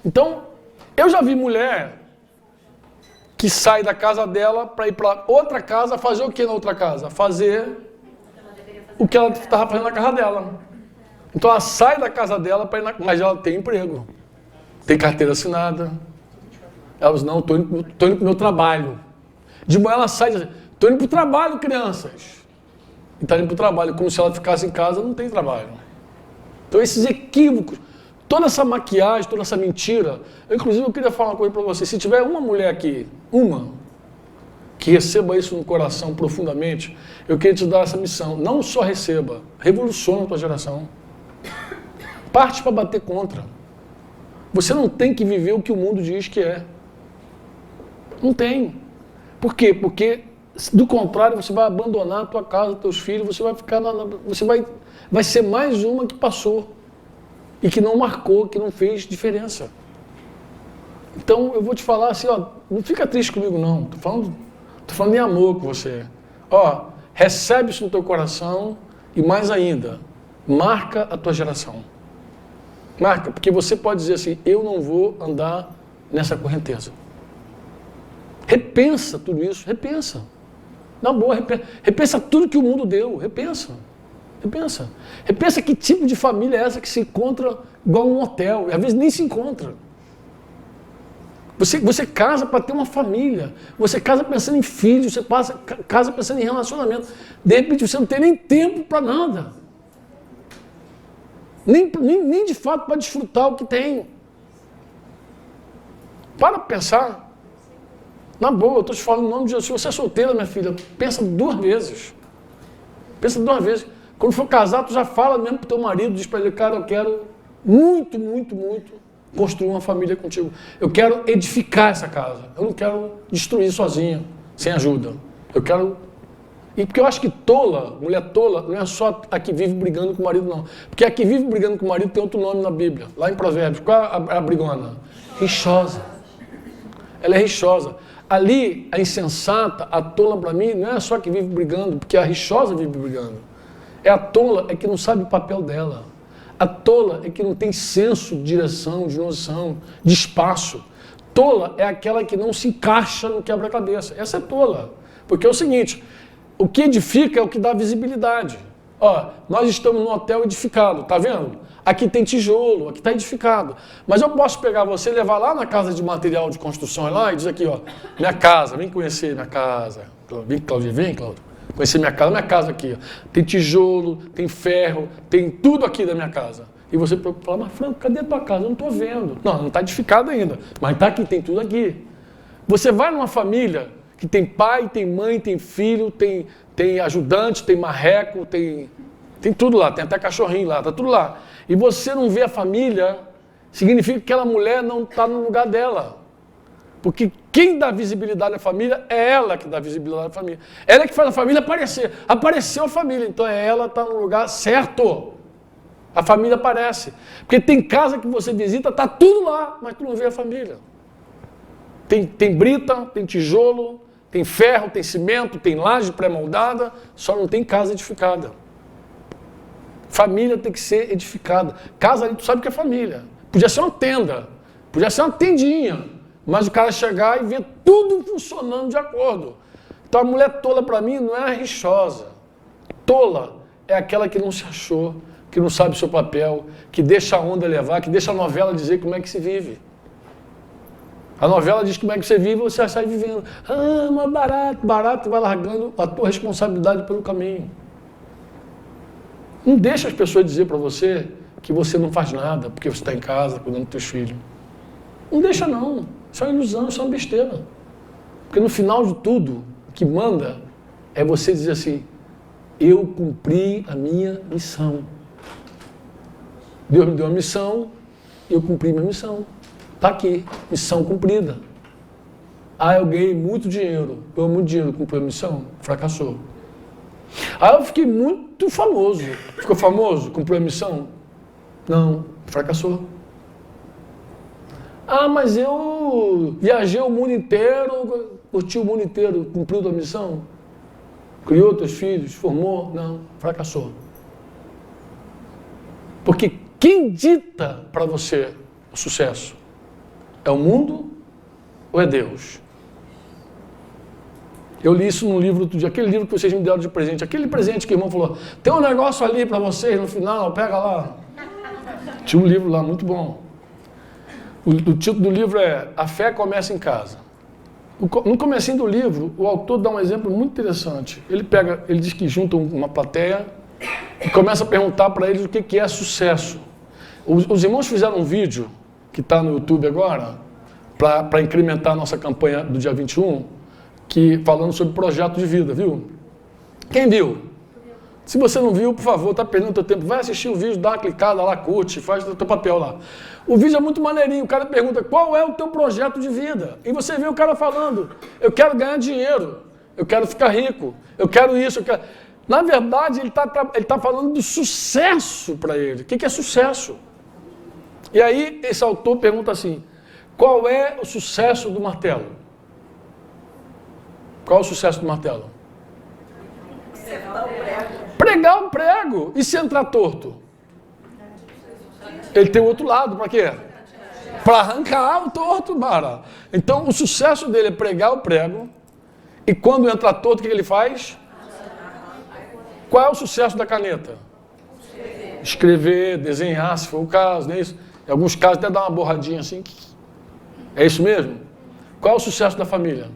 Então, eu já vi mulher que sai da casa dela para ir para outra casa, fazer o que na outra casa? Fazer o que ela estava fazendo na casa dela. Então ela sai da casa dela para ir mas ela tem emprego, tem carteira assinada. Ela diz, não, estou indo para o meu trabalho. De manhã ela sai e diz, estou indo para o trabalho, crianças. E está indo para o trabalho, como se ela ficasse em casa, não tem trabalho. Então esses equívocos, toda essa maquiagem, toda essa mentira. Inclusive eu queria falar uma coisa para você, se tiver uma mulher aqui, que receba isso no coração profundamente, eu queria te dar essa missão. Não só receba, revoluciona a tua geração. Parte para bater contra. Você não tem que viver o que o mundo diz que é. Não tem. Por quê? Porque, do contrário, você vai abandonar a tua casa, teus filhos, você vai ficar vai ser mais uma que passou e que não marcou, que não fez diferença. Então, eu vou te falar assim, ó, não fica triste comigo não, tô falando em amor com você. Ó, recebe isso no teu coração e mais ainda, marca a tua geração. Marca, porque você pode dizer assim, eu não vou andar nessa correnteza. Repensa tudo isso, repensa. Na boa, repensa tudo que o mundo deu, repensa. Repensa que tipo de família é essa que se encontra igual um hotel, e às vezes nem se encontra. Você casa para ter uma família, você casa pensando em filhos, você casa pensando em relacionamento. De repente você não tem nem tempo para nada. Nem de fato para desfrutar o que tem. Para pensar. Na boa, eu estou te falando em nome de Jesus. Se você é solteira, minha filha, pensa 2 vezes. Pensa 2 vezes. Quando for casar, tu já fala mesmo pro teu marido, diz para ele, cara, eu quero muito construir uma família contigo. Eu quero edificar essa casa. Eu não quero destruir sozinha, sem ajuda. Eu quero... E porque eu acho que tola, mulher tola, não é só a que vive brigando com o marido, não. Porque a que vive brigando com o marido tem outro nome na Bíblia. Lá em Provérbios. Qual é a brigona? Rixosa. Ela é rixosa. Ali, a insensata, a tola para mim, não é só a que vive brigando, porque a rixosa vive brigando. É a tola, é que não sabe o papel dela. A tola é que não tem senso de direção, de noção, de espaço. Tola é aquela que não se encaixa no quebra-cabeça. Essa é tola. Porque é o seguinte, o que edifica é o que dá visibilidade. Ó, nós estamos num hotel edificado, tá vendo? Aqui tem tijolo, aqui está edificado. Mas eu posso pegar você e levar lá na casa de material de construção lá e dizer aqui, ó, minha casa, vem conhecer minha casa. Vem, Cláudia, conhecer minha casa aqui. Ó. Tem tijolo, tem ferro, tem tudo aqui da minha casa. E você fala, mas Franco, cadê a tua casa? Eu não estou vendo. Não está edificado ainda, mas está aqui, tem tudo aqui. Você vai numa família que tem pai, tem mãe, tem filho, tem ajudante, tem marreco, tem tudo lá, tem até cachorrinho lá, está tudo lá. E você não vê a família, significa que aquela mulher não está no lugar dela. Porque quem dá visibilidade à família é ela que dá visibilidade à família. Ela é que faz a família aparecer. Apareceu a família, então é ela que está no lugar certo. A família aparece. Porque tem casa que você visita, está tudo lá, mas tu não vê a família. Tem brita, tem tijolo, tem ferro, tem cimento, tem laje pré-moldada, só não tem casa edificada. Família tem que ser edificada. Casa ali, tu sabe que é família. Podia ser uma tenda, podia ser uma tendinha, mas o cara chegar e ver tudo funcionando de acordo. Então a mulher tola para mim não é a rixosa. Tola é aquela que não se achou, que não sabe o seu papel, que deixa a onda levar, que deixa a novela dizer como é que se vive. A novela diz como é que você vive, você sai vivendo. Ah, mas barato, vai largando a tua responsabilidade pelo caminho. Não deixa as pessoas dizer para você que você não faz nada, porque você está em casa, cuidando dos teus filhos. Não deixa não. Isso é uma ilusão, isso é uma besteira. Porque no final de tudo, o que manda é você dizer assim, eu cumpri a minha missão. Deus me deu uma missão, eu cumpri minha missão. Está aqui, missão cumprida. Ah, eu ganhei muito dinheiro, cumpri a missão, fracassou. Ah, eu fiquei muito famoso. Ficou famoso? Cumpriu a missão? Não, fracassou. Ah, mas eu viajei o mundo inteiro, curti o mundo inteiro, cumpriu a missão? Criou teus filhos, formou? Não, fracassou. Porque quem dita para você o sucesso? É o mundo ou é Deus? Eu li isso num livro outro dia, aquele livro que vocês me deram de presente, aquele presente que o irmão falou, tem um negócio ali para vocês no final, pega lá. Tinha um livro lá, muito bom. O título do livro é A Fé Começa em Casa. No comecinho do livro, o autor dá um exemplo muito interessante. Ele diz que junta uma plateia e começa a perguntar para eles o que é sucesso. Os irmãos fizeram um vídeo, que está no YouTube agora, para incrementar a nossa campanha do dia 21, falando sobre projeto de vida, viu? Quem viu? Se você não viu, por favor, está perdendo teu tempo, vai assistir o vídeo, dá uma clicada lá, curte, faz o teu papel lá. O vídeo é muito maneirinho, o cara pergunta, qual é o teu projeto de vida? E você vê o cara falando, eu quero ganhar dinheiro, eu quero ficar rico, eu quero isso, eu quero... Na verdade, ele tá falando de sucesso para ele. O que é sucesso? E aí, esse autor pergunta assim, qual é o sucesso do martelo? Qual é o sucesso do martelo? Pregar um prego. E se entrar torto? Ele tem o outro lado, para quê? Para arrancar o torto, bara. Então, o sucesso dele é pregar o prego. E quando entra torto, o que ele faz? Qual é o sucesso da caneta? Escrever, desenhar, se for o caso, não é isso? Em alguns casos até dar uma borradinha assim. É isso mesmo? Qual é o sucesso da família?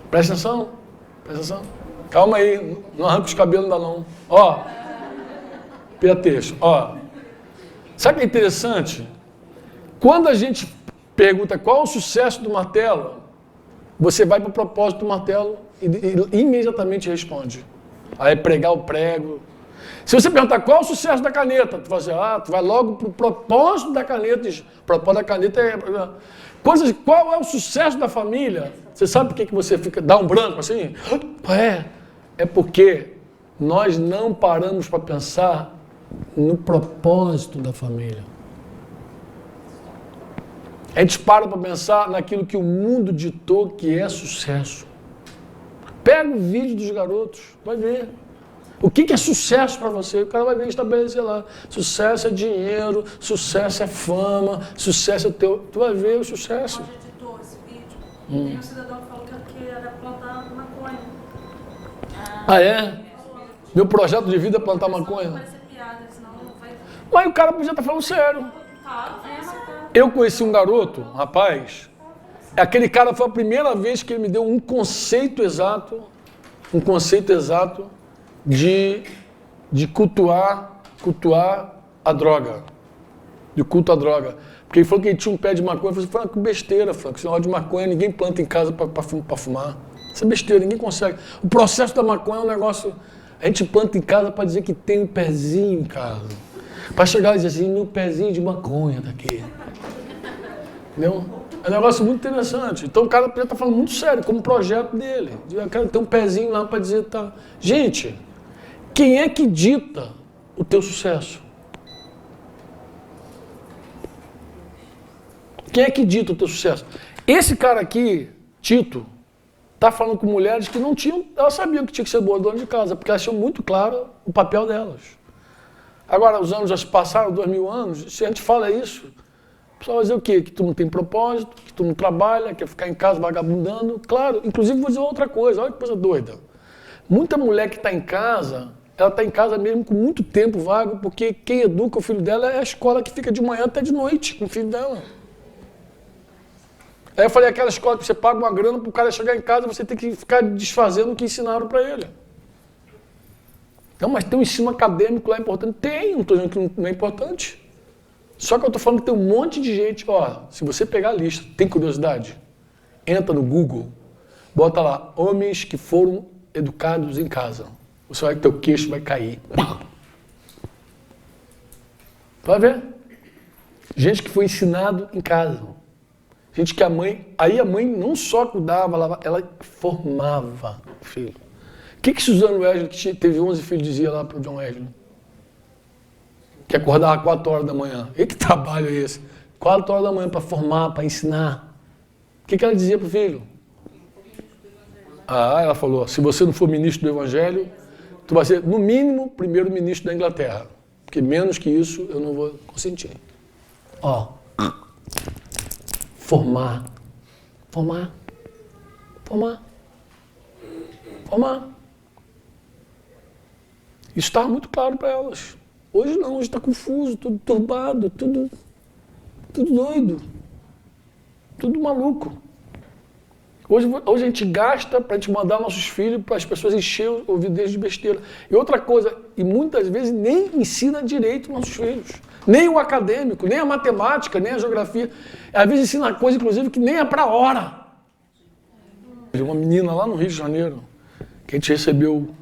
Presta atenção. Presta atenção. Calma aí, não arranca os cabelos ainda não. Ó, Piateixo, ó. Sabe o que é interessante? Quando a gente pergunta qual é o sucesso do martelo, você vai para o propósito do martelo e imediatamente responde. Aí pregar o prego. Se você perguntar qual é o sucesso da caneta, tu vai dizer, tu vai logo para o propósito da caneta. O propósito da caneta é... Qual é o sucesso da família? Você sabe por que você dá um branco assim? É porque nós não paramos para pensar no propósito da família. A gente para pensar naquilo que o mundo ditou que é sucesso. Pega o vídeo dos garotos, vai ver. O que é sucesso para você? O cara vai ver estabelecer lá. Sucesso é dinheiro, sucesso é fama, sucesso é teu... Tu vai ver o sucesso. A gente editou esse vídeo. Tem um cidadão que falou que era plantar maconha. Ah, é? Meu projeto de vida é plantar maconha. Parece piada, senão não vai... Mas o cara podia estar falando sério. Tá. Eu conheci um garoto, um rapaz, aquele cara foi a primeira vez que ele me deu um conceito exato de cultuar a droga, de culto à droga. Porque ele falou que ele tinha um pé de maconha, eu falei, Franco, besteira, Franco, esse negócio de maconha ninguém planta em casa para fumar. Isso é besteira, ninguém consegue. O processo da maconha é um negócio, a gente planta em casa para dizer que tem um pezinho em casa. Para chegar e dizer assim, meu pezinho de maconha daqui. Entendeu? É um negócio muito interessante. Então o cara podia estar falando muito sério, como projeto dele. Eu quero ter um pezinho lá para dizer, tá. Gente, quem é que dita o teu sucesso? Quem é que dita o teu sucesso? Esse cara aqui, Tito, está falando com mulheres que não tinham, elas sabiam que tinha que ser boa dona de casa, porque elas tinham muito claro o papel delas. Agora, os anos já se passaram, 2000 anos, se a gente fala isso, o pessoal vai dizer o quê? Que tu não tem propósito, que tu não trabalha, quer ficar em casa vagabundando. Claro, inclusive vou dizer outra coisa, olha que coisa doida. Muita mulher que está em casa, ela está em casa mesmo com muito tempo vago, porque quem educa o filho dela é a escola que fica de manhã até de noite com o filho dela. Aí eu falei, aquela escola que você paga uma grana para o cara chegar em casa, você tem que ficar desfazendo o que ensinaram para ele. Não, mas tem um ensino acadêmico lá importante. Tem, não estou dizendo que não é importante. Só que eu estou falando que tem um monte de gente, ó, se você pegar a lista, tem curiosidade? Entra no Google, bota lá, homens que foram educados em casa. Você vai que teu queixo vai cair. Vai ver? Gente que foi ensinado em casa. Gente que a mãe não só cuidava, ela formava o filho. O que Suzano Wesley, que teve 11 filhos, dizia lá para o John Wesley? Que acordava 4 horas da manhã. E que trabalho é esse? 4 horas da manhã para formar, para ensinar. O que ela dizia para o filho? Ela falou, se você não for ministro do Evangelho, tu vai ser, no mínimo, primeiro-ministro da Inglaterra. Porque menos que isso eu não vou consentir. Formar. Isso estava muito claro para elas. Hoje não, hoje está confuso, tudo turbado, tudo doido. Tudo maluco. Hoje a gente gasta para a gente mandar nossos filhos para as pessoas encher o ouvido deles de besteira. E outra coisa, e muitas vezes nem ensina direito aos nossos filhos. Nem o acadêmico, nem a matemática, nem a geografia. Às vezes ensina coisa, inclusive, que nem é para a hora. Uma menina lá no Rio de Janeiro, que a gente recebeu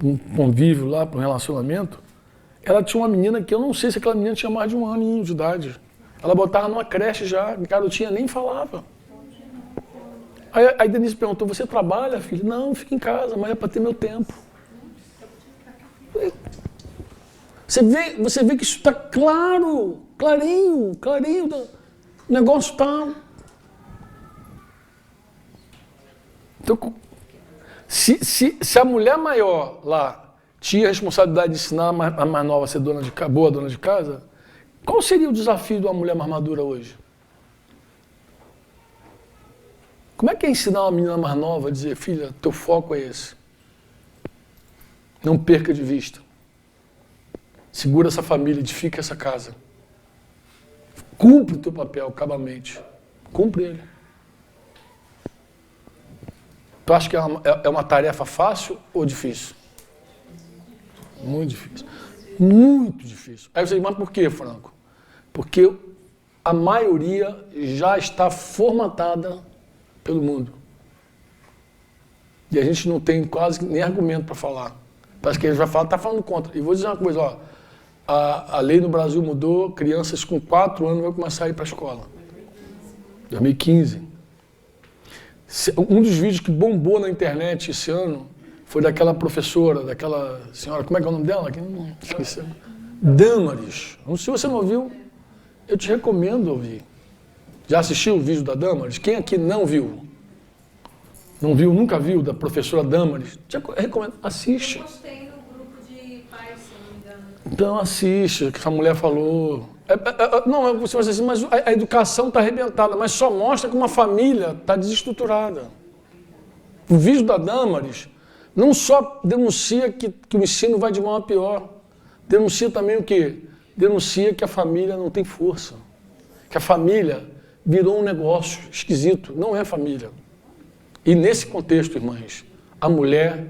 um convívio lá para um relacionamento, ela tinha uma menina que eu não sei se aquela menina tinha mais de 1 ano de idade. Ela botava numa creche já, a garotinha nem falava. Aí Denise perguntou, você trabalha, filho? Não, fica em casa, mas é para ter meu tempo. Você vê que isso está claro, clarinho, o negócio está... Então, se a mulher maior lá tinha a responsabilidade de ensinar a mais nova a ser boa dona de casa, qual seria o desafio de uma mulher mais madura hoje? Como é que é ensinar uma menina mais nova a dizer, filha, teu foco é esse? Não perca de vista. Segura essa família, edifica essa casa. Cumpre o teu papel cabamente. Cumpre ele. Tu acha que é uma tarefa fácil ou difícil? Muito difícil. Muito difícil. Aí você diz, mas por quê, Franco? Porque a maioria já está formatada pelo mundo. E a gente não tem quase nem argumento para falar. Parece que ele já está falando contra. E vou dizer uma coisa, ó, a lei no Brasil mudou, crianças com 4 anos vão começar a ir para a escola. 2015. Um dos vídeos que bombou na internet esse ano foi daquela professora, daquela senhora, como é que é o nome dela? Esqueci. Damaris. Se você não ouviu, eu te recomendo ouvir. Já assistiu o vídeo da Damaris? Quem aqui não viu? Não viu, nunca viu, da professora Damaris? Te recomendo, assiste. Eu postei no grupo de pais, se não me engano. Então assiste, o que essa mulher falou. Não, você vai dizer assim, mas a educação está arrebentada, mas só mostra que uma família está desestruturada. O vídeo da Damaris não só denuncia que o ensino vai de mal a pior, denuncia também o quê? Denuncia que a família não tem força, que a família virou um negócio esquisito, não é família. E nesse contexto, irmãs, a mulher,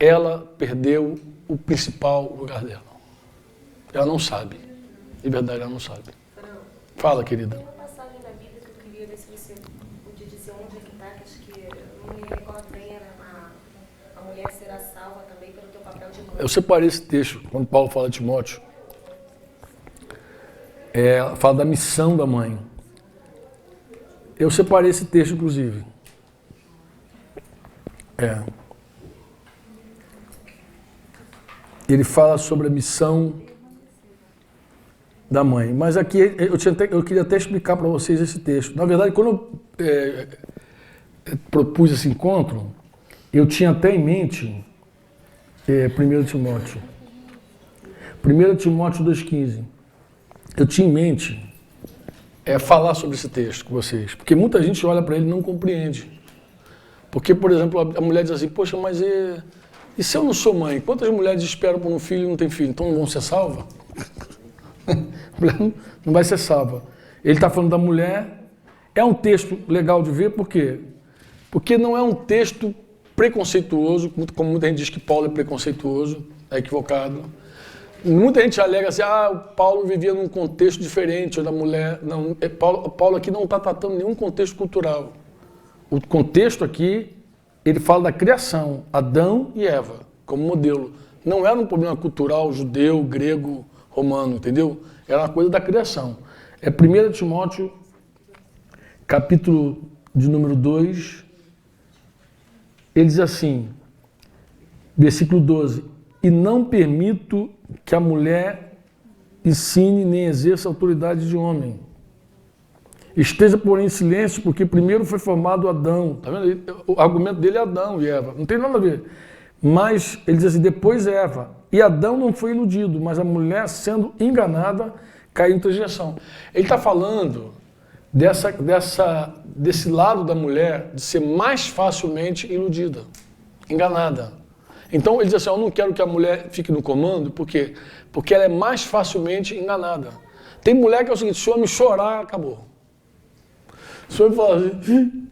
ela perdeu o principal lugar dela. Ela não sabe. De verdade, ela não sabe. Fala, querida. Tem uma passagem na Bíblia que eu queria ver se você podia dizer onde é que está, que acho que eu não me recordo bem, era a mulher será salva também pelo teu papel de mãe. Eu separei esse texto, quando Paulo fala de Timóteo. Fala da missão da mãe. Eu separei esse texto, inclusive. Ele fala sobre a missão da mãe. Mas aqui eu queria até explicar para vocês esse texto. Na verdade, quando eu propus esse encontro, eu tinha até em mente 1 Timóteo. 1 Timóteo 2,15. Eu tinha em mente falar sobre esse texto com vocês. Porque muita gente olha para ele e não compreende. Porque, por exemplo, a mulher diz assim, poxa, mas e se eu não sou mãe? Quantas mulheres esperam por um filho e não tem filho? Então não vão ser salvas? A mulher não vai ser salva. Ele está falando da mulher. É um texto legal de ver, por quê? Porque não é um texto preconceituoso, como muita gente diz que Paulo é preconceituoso, é equivocado. Muita gente alega assim, o Paulo vivia num contexto diferente, ou da mulher. Não, Paulo aqui não está tratando nenhum contexto cultural. O contexto aqui, ele fala da criação, Adão e Eva, como modelo. Não era um problema cultural judeu, grego, romano, entendeu? Era uma coisa da criação. 1 Timóteo, capítulo de número 2, ele diz assim, versículo 12, e não permito que a mulher ensine nem exerça autoridade de homem. Esteja, porém, em silêncio, porque primeiro foi formado Adão. Tá vendo? O argumento dele é Adão e Eva. Não tem nada a ver. Mas ele diz assim, depois Eva. E Adão não foi iludido, mas a mulher, sendo enganada, caiu em transgressão. Ele está falando desse lado da mulher de ser mais facilmente iludida, enganada. Então ele diz assim, eu não quero que a mulher fique no comando, por quê? Porque ela é mais facilmente enganada. Tem mulher que é o seguinte, se o homem chorar, acabou. Só fala assim,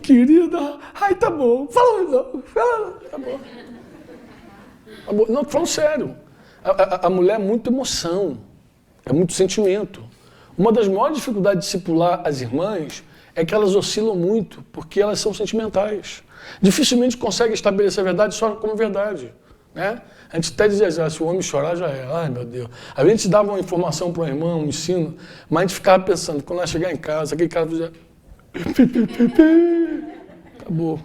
querida, ai, tá bom, fala, não, fala, tá bom. Tá bom. Não, tô falando sério. A mulher é muito emoção, é muito sentimento. Uma das maiores dificuldades de discipular as irmãs é que elas oscilam muito, porque elas são sentimentais. Dificilmente conseguem estabelecer a verdade só como verdade. Né? A gente até dizia, se o homem chorar, já é. Ai, meu Deus. A gente dava uma informação para o irmão, um ensino, mas a gente ficava pensando, quando ela chegar em casa, aquele cara fazia... Acabou.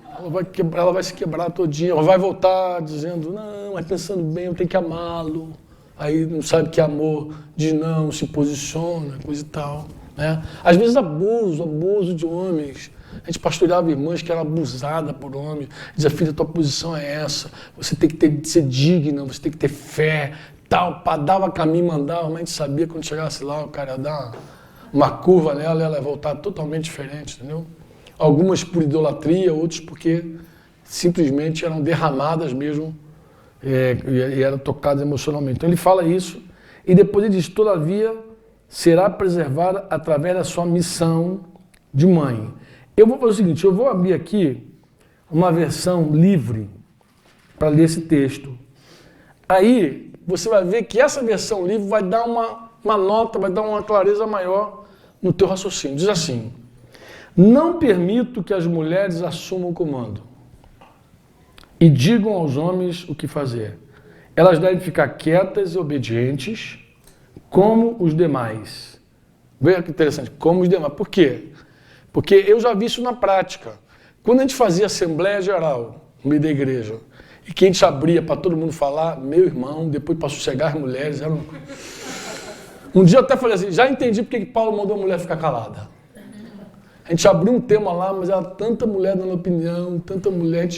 Ela vai se quebrar todinha, ela vai voltar dizendo, não, mas pensando bem, eu tenho que amá-lo. Aí não sabe que é amor, diz não, se posiciona, coisa e tal. Né? Às vezes abuso de homens. A gente pastoreava irmãs que eram abusadas por homens. Dizia, filha, tua posição é essa. Você tem que ser digna, você tem que ter fé. Tal, dava caminho, mandava, mas a gente sabia que quando chegasse lá, o cara ia dar uma curva nela, ela ia voltar totalmente diferente, entendeu? Algumas por idolatria, outros porque simplesmente eram derramadas mesmo e eram tocadas emocionalmente. Então ele fala isso e depois ele diz, todavia será preservada através da sua missão de mãe. Eu vou fazer o seguinte, eu vou abrir aqui uma versão livre para ler esse texto. Aí você vai ver que essa versão livre vai dar uma nota, vai dar uma clareza maior no teu raciocínio. Diz assim, não permito que as mulheres assumam o comando e digam aos homens o que fazer. Elas devem ficar quietas e obedientes como os demais. Veja que interessante, como os demais. Por quê? Porque eu já vi isso na prática. Quando a gente fazia Assembleia Geral no meio da igreja, e que a gente abria para todo mundo falar, meu irmão, depois para sossegar as mulheres, era um dia eu até falei assim, já entendi porque que Paulo mandou a mulher ficar calada. A gente abriu um tema lá, mas era tanta mulher dando opinião, tanta mulher,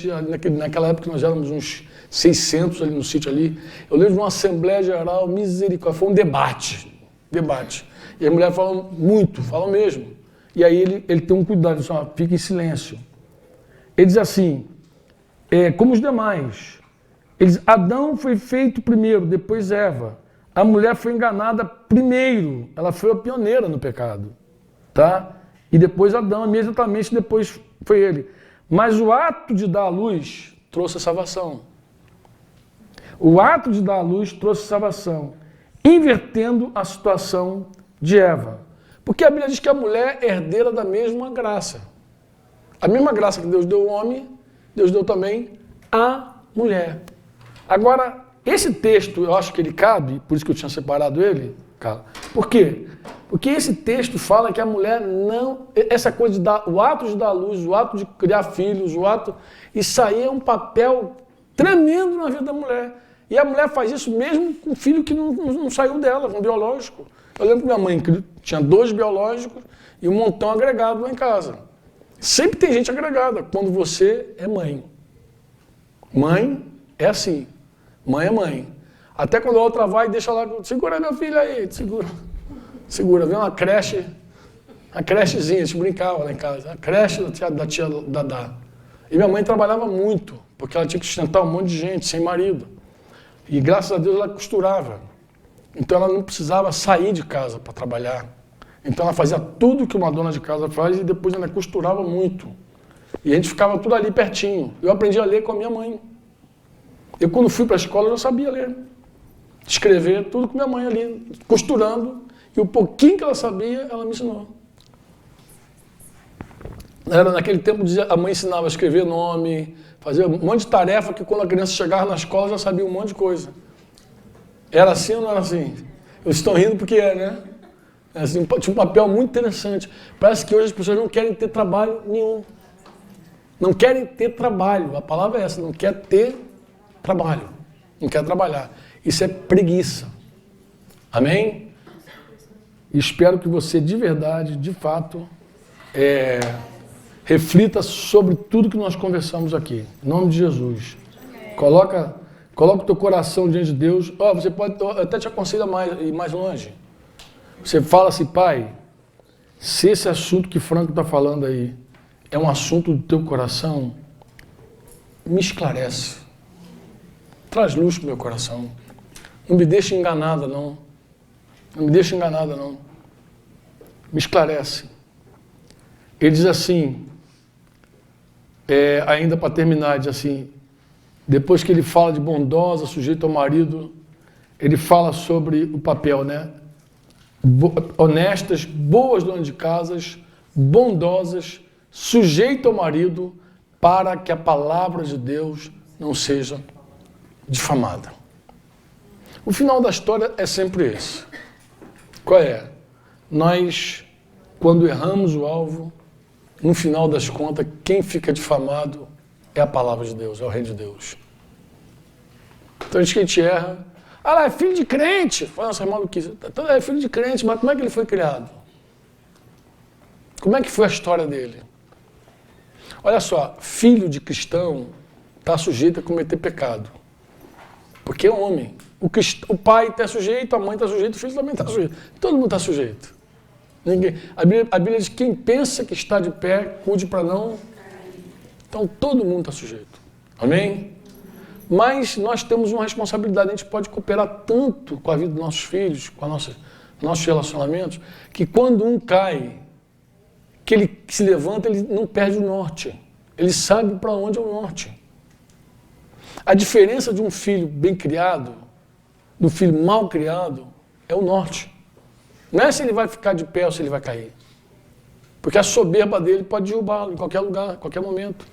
naquela época nós éramos uns 600 ali no sítio ali, eu lembro de uma Assembleia Geral, misericórdia, foi um debate. E as mulheres falam muito, falam mesmo. E aí ele tem um cuidado, só fica em silêncio. Ele diz assim, como os demais, Adão foi feito primeiro, depois Eva. A mulher foi enganada primeiro, ela foi a pioneira no pecado. Tá? E depois Adão, imediatamente depois foi ele. Mas o ato de dar à luz trouxe a salvação. O ato de dar à luz trouxe a salvação, invertendo a situação de Eva. Porque a Bíblia diz que a mulher é herdeira da mesma graça. A mesma graça que Deus deu ao homem, Deus deu também à mulher. Agora, esse texto, eu acho que ele cabe, por isso que eu tinha separado ele, cara. Por quê? Porque esse texto fala que a mulher não... Essa coisa de dar, o ato de dar à luz, o ato de criar filhos, isso aí é um papel tremendo na vida da mulher. E a mulher faz isso mesmo com um filho que não saiu dela, com um biológico. Eu lembro que minha mãe tinha 2 biológicos e um montão agregado lá em casa. Sempre tem gente agregada quando você é mãe. Mãe é assim. Mãe é mãe. Até quando a outra vai e deixa lá, segura meu filho aí, segura. Segura, vem uma crechezinha, a gente brincava lá em casa, a creche da tia Dadá. E minha mãe trabalhava muito, porque ela tinha que sustentar um monte de gente, sem marido. E graças a Deus ela costurava. Então ela não precisava sair de casa para trabalhar. Então ela fazia tudo que uma dona de casa faz e depois ela costurava muito. E a gente ficava tudo ali pertinho. Eu aprendi a ler com a minha mãe. Eu quando fui para a escola eu já sabia ler. Escrever, tudo com minha mãe ali, costurando. E o pouquinho que ela sabia, ela me ensinou. Naquele tempo a mãe ensinava a escrever nome, fazer um monte de tarefa que quando a criança chegava na escola já sabia um monte de coisa. Era assim ou não era assim? Vocês estão rindo porque é, né? Assim, tinha um papel muito interessante. Parece que hoje as pessoas não querem ter trabalho nenhum. Não querem ter trabalho. A palavra é essa, não quer ter trabalho. Não quer trabalhar. Isso é preguiça. Amém? E espero que você de verdade, de fato, reflita sobre tudo que nós conversamos aqui. Em nome de Jesus. Coloca o teu coração diante de Deus. Você pode, eu até te aconselho ir mais longe. Você fala assim, pai, se esse assunto que Franco está falando aí é um assunto do teu coração, me esclarece. Traz luz para o meu coração. Não me deixe enganada, não. Não me deixe enganada, não. Me esclarece. Ele diz assim, ainda para terminar, diz assim, depois que ele fala de bondosa, sujeito ao marido, ele fala sobre o papel, né? Honestas, boas donas de casas, bondosas, sujeito ao marido, para que a palavra de Deus não seja difamada. O final da história é sempre esse. Qual é? Nós, quando erramos o alvo, no final das contas, quem fica difamado é a palavra de Deus, é o reino de Deus. Então, a gente erra. É filho de crente. Fala essa maluquice. É filho de crente, mas como é que ele foi criado? Como é que foi a história dele? Olha só, filho de cristão está sujeito a cometer pecado. Porque é homem. O pai está sujeito, a mãe está sujeita, o filho também está sujeito. Todo mundo está sujeito. Ninguém. A Bíblia diz que quem pensa que está de pé, cuide para não. Então todo mundo está sujeito. Amém? Mas nós temos uma responsabilidade, a gente pode cooperar tanto com a vida dos nossos filhos, com nossos relacionamentos, que quando um cai, que ele se levanta, ele não perde o norte. Ele sabe para onde é o norte. A diferença de um filho bem criado, do filho mal criado, é o norte. Não é se ele vai ficar de pé ou se ele vai cair. Porque a soberba dele pode derrubá-lo em qualquer lugar, em qualquer momento.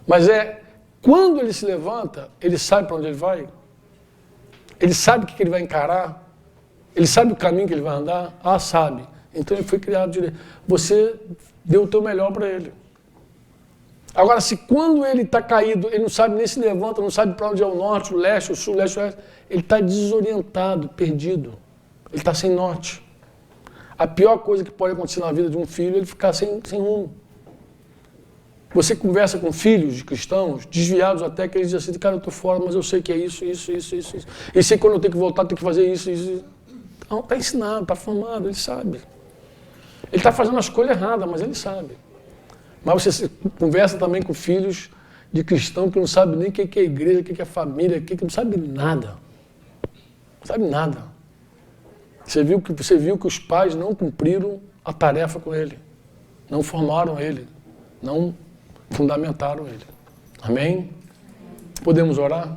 Mas quando ele se levanta, ele sabe para onde ele vai. Ele sabe o que ele vai encarar. Ele sabe o caminho que ele vai andar. Sabe. Então ele foi criado direito. Você deu o teu melhor para ele. Agora, se quando ele está caído, ele não sabe nem se levanta, não sabe para onde é o norte, o leste, o sul, o leste, o oeste, ele está desorientado, perdido. Ele está sem norte. A pior coisa que pode acontecer na vida de um filho é ele ficar sem rumo. Você conversa com filhos de cristãos, desviados até, que eles dizem assim, cara, eu estou fora, mas eu sei que é isso. E sei que quando eu tenho que voltar, tenho que fazer isso. Não, está ensinado, está formado, ele sabe. Ele está fazendo a escolha errada, mas ele sabe. Mas você conversa também com filhos de cristão que não sabem nem o que é igreja, o que é família, que não sabe nada. Não sabe nada. Você viu que os pais não cumpriram a tarefa com ele. Não formaram ele. Não fundamentaram ele. Amém? Podemos orar?